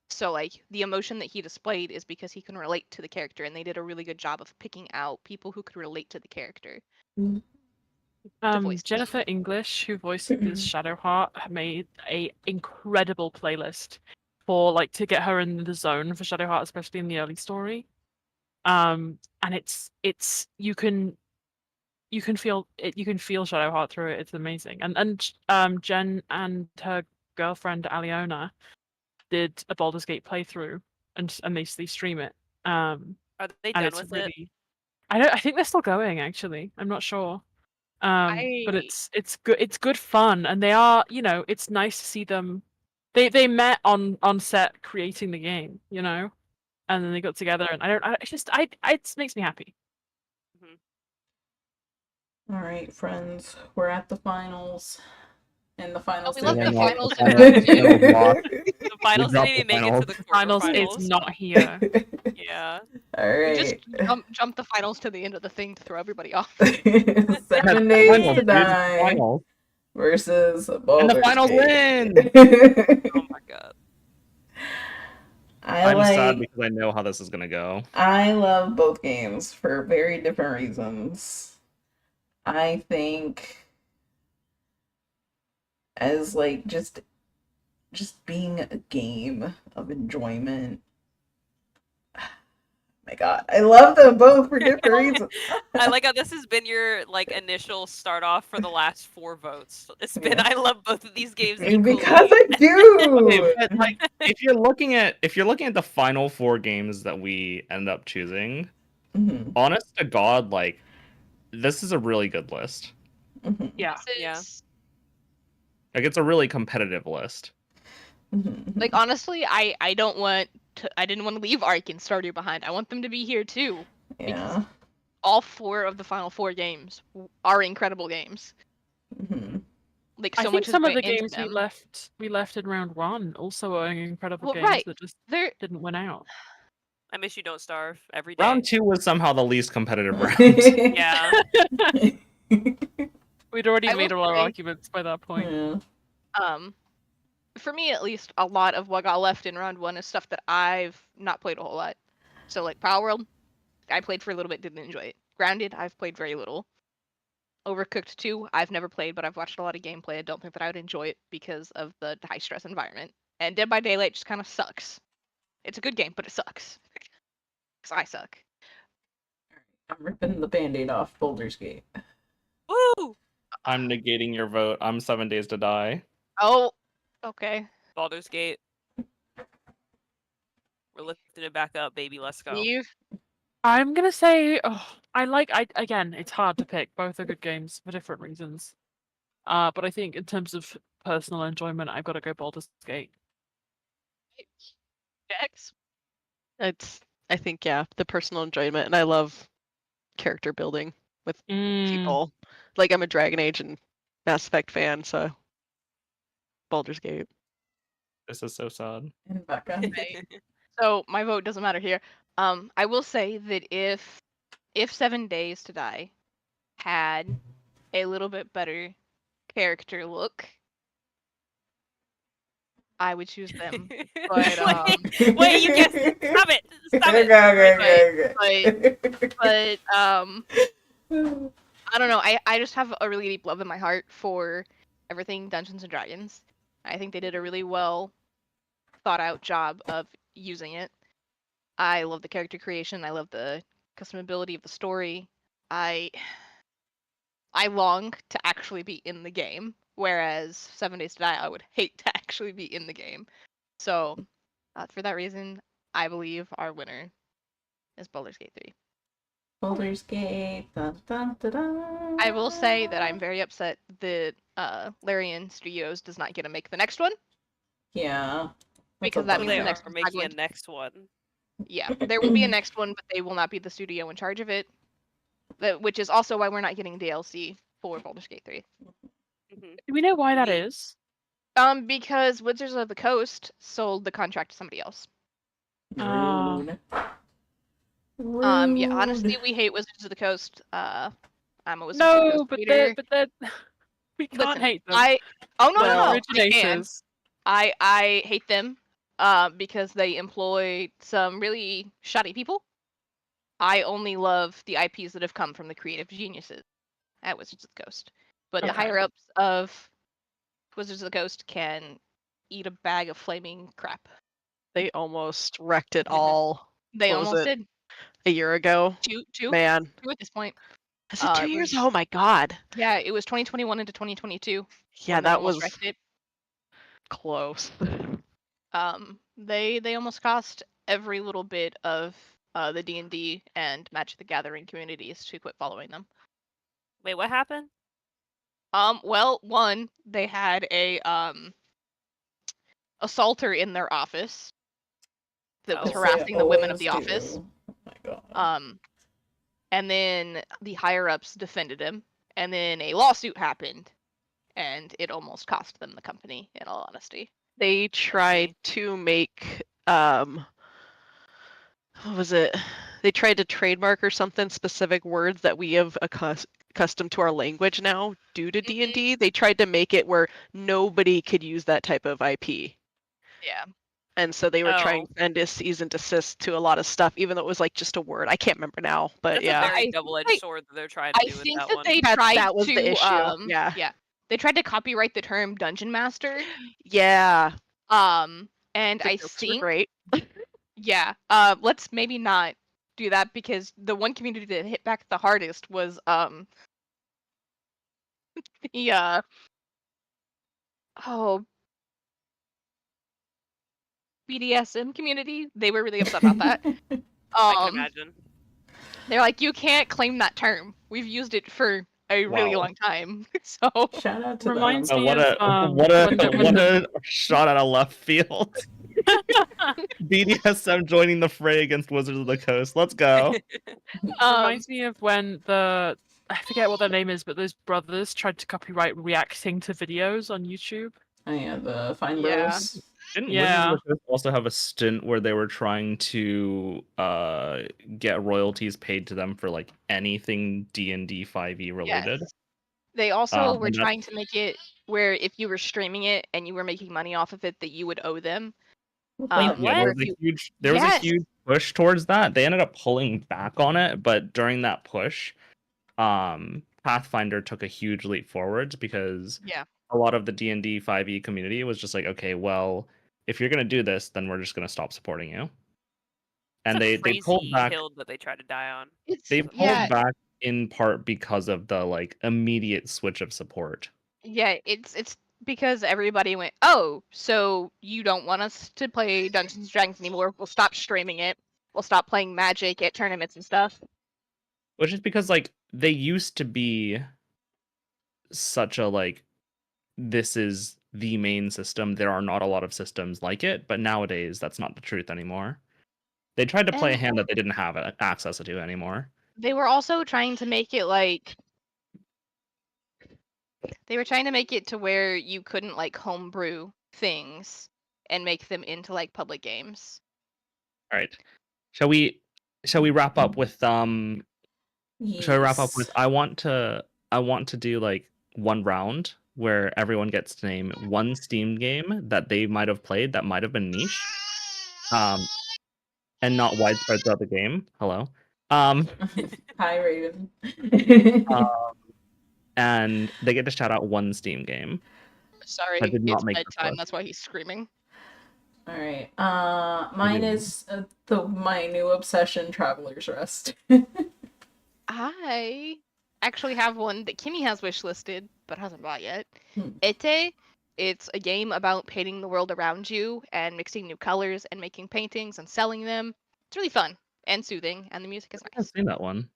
So like the emotion that he displayed is because he can relate to the character, and they did a really good job of picking out people who could relate to the character. To voice them. Jennifer English, who voices Shadowheart, made a incredible playlist for like to get her in the zone for Shadowheart, especially in the early story. And it's you can feel it, you can feel Shadowheart through it. It's amazing. And Jen and her girlfriend Aliona did a Baldur's Gate playthrough, and they stream it. Are they And done it's with it? really I think they're still going actually. I'm not sure. But it's good fun, and they are, it's nice to see them. They met on set creating the game, and then they got together, and it makes me happy. Mhm. All right, friends, we're at the finals. And the finals we left didn't the make finals it. in round two. The finals dropped didn't even the make it to finals. the Finals quarterfinals. is not here. Yeah. All We just right. jump the finals to the end of the thing to throw everybody off. 7 days Finals, to dude, die finals. versus And Baldur's the finals Gate. win! Oh my god. I'm sad because I know how this is gonna go. I love both games for very different reasons. I think as like just being a game of enjoyment. My God, I love them both for different reasons. I like how this has been your like initial start off for the last 4 votes. It's been Yeah. I love both of these games equally. Because I do. Okay, but like if you're looking at the final 4 games that we end up choosing, Mhm, honest to God, like this is a really good list. mhm, Yeah. Yeah. Like it's a really competitive list. mhm, Like honestly, I didn't want to leave Ark and Stardew behind. I want them to be here too. yeah. All 4 of the final 4 games are incredible games. Mhm. Like I so think much has some of went the into games them. we left in round 1 also are incredible Well, games right. that just They're didn't win out. I miss you don't starve every day. Round 2 was somehow the least competitive round. Yeah. We'd already I made will a lot of say- arguments by that point. Yeah. For me at least, a lot of what got left in round 1 is stuff that I've not played a whole lot. So like Power World, I played for a little bit, didn't enjoy it. Grounded, I've played very little. Overcooked 2, I've never played, but I've watched a lot of gameplay. I don't think that I would enjoy it because of the high stress environment. And Dead by Daylight just kind of sucks. It's a good game, but it sucks. Because I suck. I'm ripping the band-aid off Baldur's Gate. Woo! I'm negating your vote. I'm 7 Days to Die. Oh, okay. Baldur's Gate. We're lifting it back up, baby. Let's go. Steve? I'm gonna say, again, it's hard to pick. Both are good games for different reasons. But I think in terms of personal enjoyment, I've got to go Baldur's Gate. Jax? I think, yeah, the personal enjoyment, and I love character building with people. Like, I'm a Dragon Age and Mass Effect fan, so Baldur's Gate. This is so sad. And Becca. So my vote doesn't matter here. I will say that if 7 Days to Die had a little bit better character look, I would choose them. But Wait, you guessed it. Stop it. Stop it. but I don't know. I just have a really deep love in my heart for everything Dungeons and Dragons. I think they did a really well thought out job of using it. I love the character creation. I love the customability of the story. I long to actually be in the game, whereas 7 Days to Die, I would hate to actually be in the game. So, for that reason, I believe our winner is Baldur's Gate 3. Baldur's Gate. Dun, dun, dun, dun. I will say that I'm very upset that Larian Studios does not get to make the next one. Yeah. Because that Well, means they the are next one's not making a going to- next one. Yeah, there will be a next one, but they will not be the studio in charge of it. Which is also why we're not getting DLC for Baldur's Gate 3. Mhm. Do we know why that is? Because Wizards of the Coast sold the contract to somebody else. Rude. Yeah, honestly, Rude. we hate Wizards of the Coast. I'm a Wizards of the No, Coast but reader. they're we can't Listen, hate them. Oh no, They're no, no, I can. originators. I hate them because they employ some really shoddy people. I only love the IPs that have come from the creative geniuses at Wizards of the Coast. But the Okay. higher ups of Wizards of the Coast can eat a bag of flaming crap. They almost wrecked it all. They What was almost it? did. A year ago. Two Man. at this point. Is it 2 it years? was- Oh my god. Yeah, it was 2021 into 2022. Yeah, when they that almost was wrecked it. close. They almost cost every little bit of the D&D and Magic the Gathering communities to quit following them. Wait, what happened? Well, one, they had a assaulter in their office that was Oh. harassing the women of the office. Oh my god. And then the higher ups defended him, and then a lawsuit happened, and it almost cost them the company, in all honesty. They tried to make what was it? They tried to trademark or something specific words that we have accustomed to our language now due to D&D. They tried to make it where nobody could use that type of IP. Yeah. And so they were trying Oh. to send a cease and desist to a lot of stuff, even though it was like just a word. I can't remember now, but That's yeah. a very I double-edged think- sword that they're trying to I do with think that that one. they That tried was to the issue, yeah. They tried to copyright the term Dungeon Master. Yeah. And The I jokes were think great. yeah. Let's maybe not do that because the one community that hit back the hardest was the BDSM community. They were really upset about that. I can imagine. They're like, you can't claim that term. We've used it for a really Wow. long time. So Shout out to Reminds them. me What of a when the- shot out of left field. BDSM joining the fray against Wizards of the Coast. Let's go. reminds me of when I forget what their name is, but those brothers tried to copyright reacting to videos on YouTube. Oh yeah, the Fine Yeah. Bros. Didn't Yeah. Wizards of the Coast also have a stint where they were trying to get royalties paid to them for like anything D&D 5e related? Yes. They also were and that's- trying to make it where if you were streaming it and you were making money off of it, that you would owe them. Wait, Yeah, what? there was a Yes. huge push towards that. They ended up pulling back on it, but during that push, Pathfinder took a huge leap forwards because Yeah. a lot of the D&D 5e community was just like, okay, well, if you're gonna do this, then we're just gonna stop supporting you. And It's a they pulled crazy back. hill that they try to die on. It's They pulled yeah. back in part because of the like immediate switch of support. Yeah, it's because everybody went, oh, so you don't want us to play Dungeons and Dragons anymore? We'll stop streaming it. We'll stop playing Magic at tournaments and stuff. Which is because like they used to be such a like this is the main system. There are not a lot of systems like it, but nowadays that's not the truth anymore. They tried to play a And hand that they didn't have access to anymore. they were also trying to make it like they were trying to make it to where you couldn't like homebrew things and make them into like public games. All right. Shall we wrap up with Shall we wrap up with Yes. I want to do like one round where everyone gets to name one Steam game that they might have played that might have been niche. And not widespread throughout the game. Hello. Hi, Raven. And they get to shout out one Steam game. Sorry, That did not it's make the bedtime. list. That's why he's screaming. All right. Mine do. is my new obsession, Traveler's Rest. I actually have one that Kimmy has wishlisted, but hasn't bought yet. Hmm. Ete. It's a game about painting the world around you and mixing new colors and making paintings and selling them. It's really fun and soothing, and the music is I've nice. seen that one.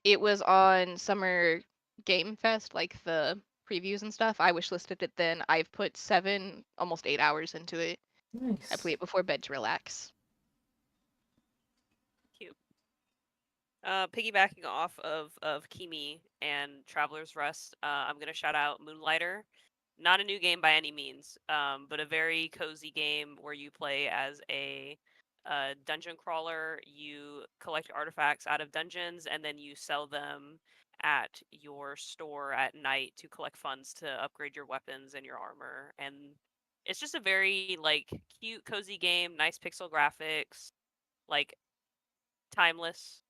It was on Summer Game Fest, like the previews and stuff. I wishlisted it then. I've put 7, almost 8 hours into it. Nice. I play it before bed to relax. Cute. Piggybacking off of Kimi and Traveler's Rest, I'm gonna shout out Moonlighter. Not a new game by any means, but a very cozy game where you play as a dungeon crawler. You collect artifacts out of dungeons and then you sell them at your store at night to collect funds to upgrade your weapons and your armor. And it's just a very like cute, cozy game, nice pixel graphics, like timeless.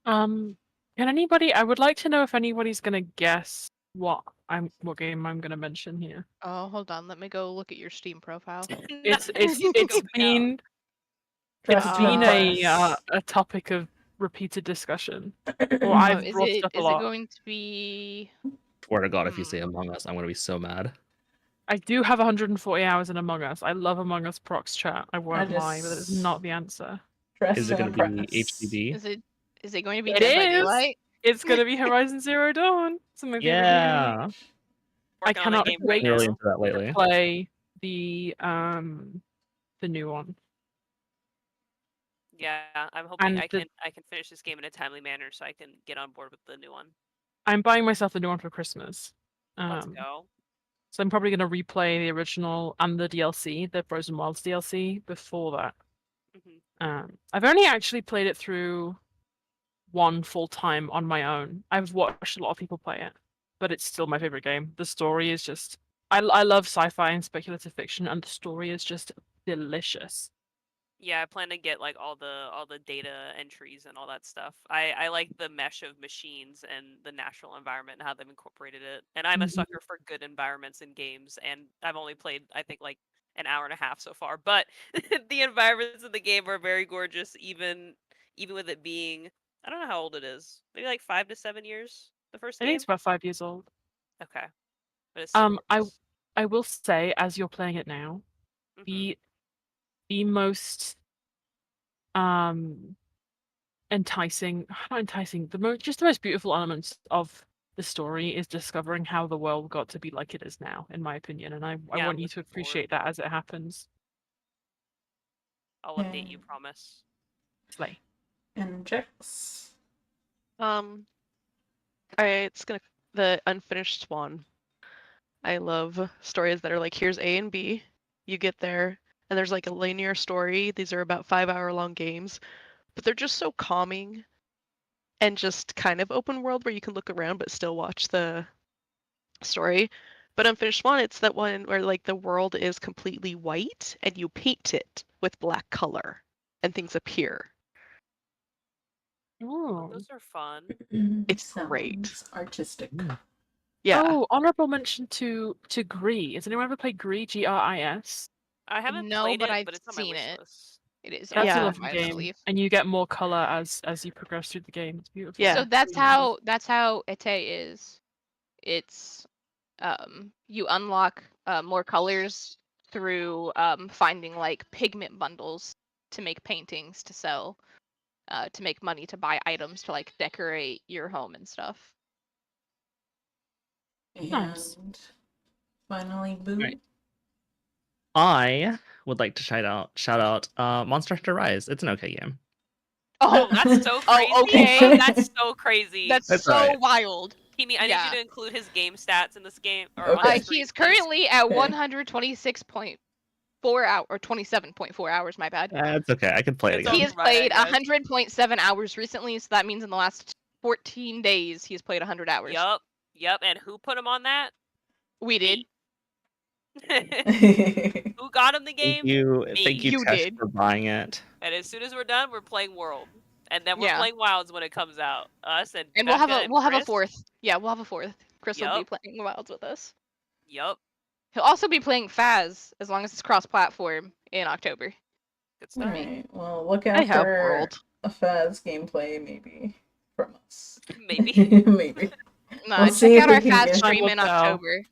Can anybody? I would like to know if anybody's gonna guess what game I'm gonna mention here. Oh, hold on. Let me go look at your Steam profile. It's Go been Trust been your a topic of repeated discussion. Or class. I've is brought it up a is it lot. going to be? Swear to God, if you say Among Us, I'm gonna be so mad. I do have 140 hours in Among Us. I love Among Us prox chat. I won't lie, but that is just- not the answer. Trust Is it your gonna be class. HDD? Is it going to be It Dead by is! Daylight? It's gonna be Horizon Zero Dawn. It's my favorite game. Yeah. I Working on that cannot game wait right Really now. into that lately. to play the new one. Yeah, I'm hoping And I can finish this game in a timely manner so I can get on board with the new one. I'm buying myself the new one for Christmas. Let's go. So I'm probably going to replay the original and the DLC, the Frozen Wilds DLC, before that. Mhm. I've only actually played it through one full time on my own. I've watched a lot of people play it, but it's still my favorite game. The story is just I love sci-fi and speculative fiction, and the story is just delicious. Yeah, I plan to get like all the data entries and all that stuff. I like the mesh of machines and the natural environment and how they've incorporated it. And I'm a Mhm. sucker for good environments in games, and I've only played I think like an hour and a half so far, but the environments in the game are very gorgeous, even with it being I don't know how old it is. Maybe like 5 to 7 years. The first I think game. it's about 5 years old. Okay, but it's still gorgeous. I will say, as you're playing it now, Mhm. the most enticing, not enticing, just the most beautiful elements of the story is discovering how the world got to be like it is now, in my opinion, and I Yeah, want I'm you to looking forward. appreciate that as it happens. I'll update you, promise. Slay. And Jex. It's the Unfinished Swan. I love stories that are like, here's A and B. You get there, and there's like a linear story. These are about 5-hour-long games, but they're just so calming and just kind of open world where you can look around but still watch the story. But Unfinished Swan, it's that one where like the world is completely white and you paint it with black color and things appear. Oh. Those are fun. It's great. Sounds artistic. Yeah. Oh, honorable mention to Gris. Has anyone ever played Gris? GRIS? I haven't No, played but it, I've but it's on my seen wish it. list. It is That's Yeah. a on lovely my game, sleeve. and you get more color as you progress through the game. It's beautiful. Yeah. So that's Really nice. how Ete is. It's you unlock more colors through finding like pigment bundles to make paintings to sell, to make money to buy items to like decorate your home and stuff. Nice. And finally, Boo. Right. I would like to shout out Monster Hunter Rise. It's an okay game. Oh, That's so crazy. Oh, okay. That's so crazy. That's That's so alright. wild. Kimi, I need yeah. you to include his game stats in this game or Okay. on the screen, He's please. currently at Okay. 126.4 hours or 27.4 hours. My bad. It's okay. I can play it It's again. He has Right, I played guess. 100.7 hours recently, so that means in the last 14 days he's played 100 hours. Yup. And who put him on that? We did. Who got him the game? Thank you, You Tesh, did. for buying it. And as soon as we're done, we're playing World, and then we're Yeah. playing Wilds when it comes out. Us and And we'll have Becca a and we'll have a Chris. fourth. Yeah, we'll have a fourth. Chris will be Yup. playing Wilds with us. Yup. He'll also be playing Faz as long as it's cross-platform in October. Good stuff. Alright, well, look I out have for World. a Faz gameplay, maybe, from us. Maybe. Maybe. Nah, We'll see check if out we our can Faz get- stream Time in will tell. October.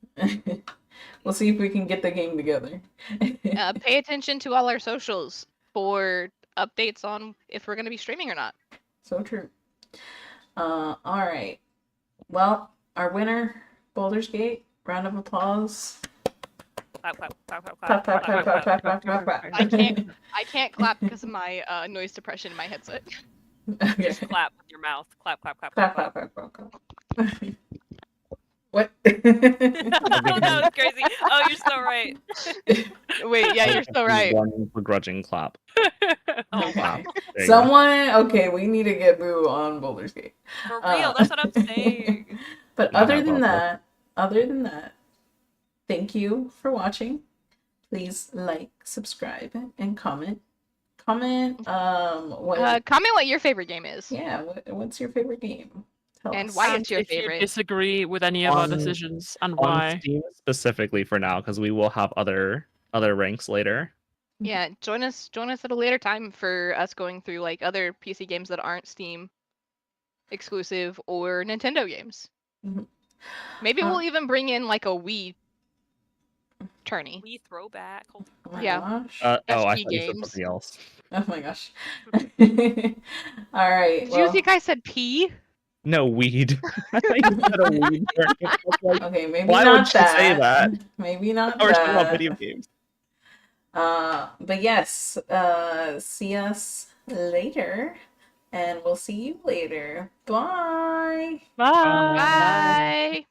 We'll see if we can get the game together. Pay attention to all our socials for updates on if we're going to be streaming or not. So true. Alright. Well, our winner, Baldur's Gate. Round of applause. Clap, clap, clap, clap, Clap, clap, clap, clap, clap, clap, clap, clap. I can't clap because of my noise suppression in my headset. Okay. Just clap with your mouth. Clap, clap, clap, Clap, clap, clap, clap. clap, clap, clap. What? Oh, that was crazy. Oh, you're so right. Wait, yeah, you're so right. One begrudging clap. Oh, Okay. Wow. There you go. Someone, okay, we need to get Boo on Baldur's Gate. for real. That's what I'm saying. But Not other that than that, thank you for watching. Please like, subscribe, and comment. Comment what Comment what your favorite game is. yeah, what's your favorite game? Tell And us. why And it's your if you favorite. disagree with any of our On- decisions and On why. Steam specifically for now, because we will have other ranks later. Yeah, join us at a later time for us going through like other PC games that aren't Steam exclusive or Nintendo games. Mhm. Maybe Uh, we'll even bring in like a Wii tourney. We throwback. Holy Oh my yeah. gosh. I SP thought you said games. something else. Oh my gosh. All right. Did you think I said P? No, weed. I thought you said a weed. I was like, Okay, maybe why not would you say that? Maybe not We're talking about that. video games. But yes, see us later, and we'll see you later. Bye. Bye. Bye.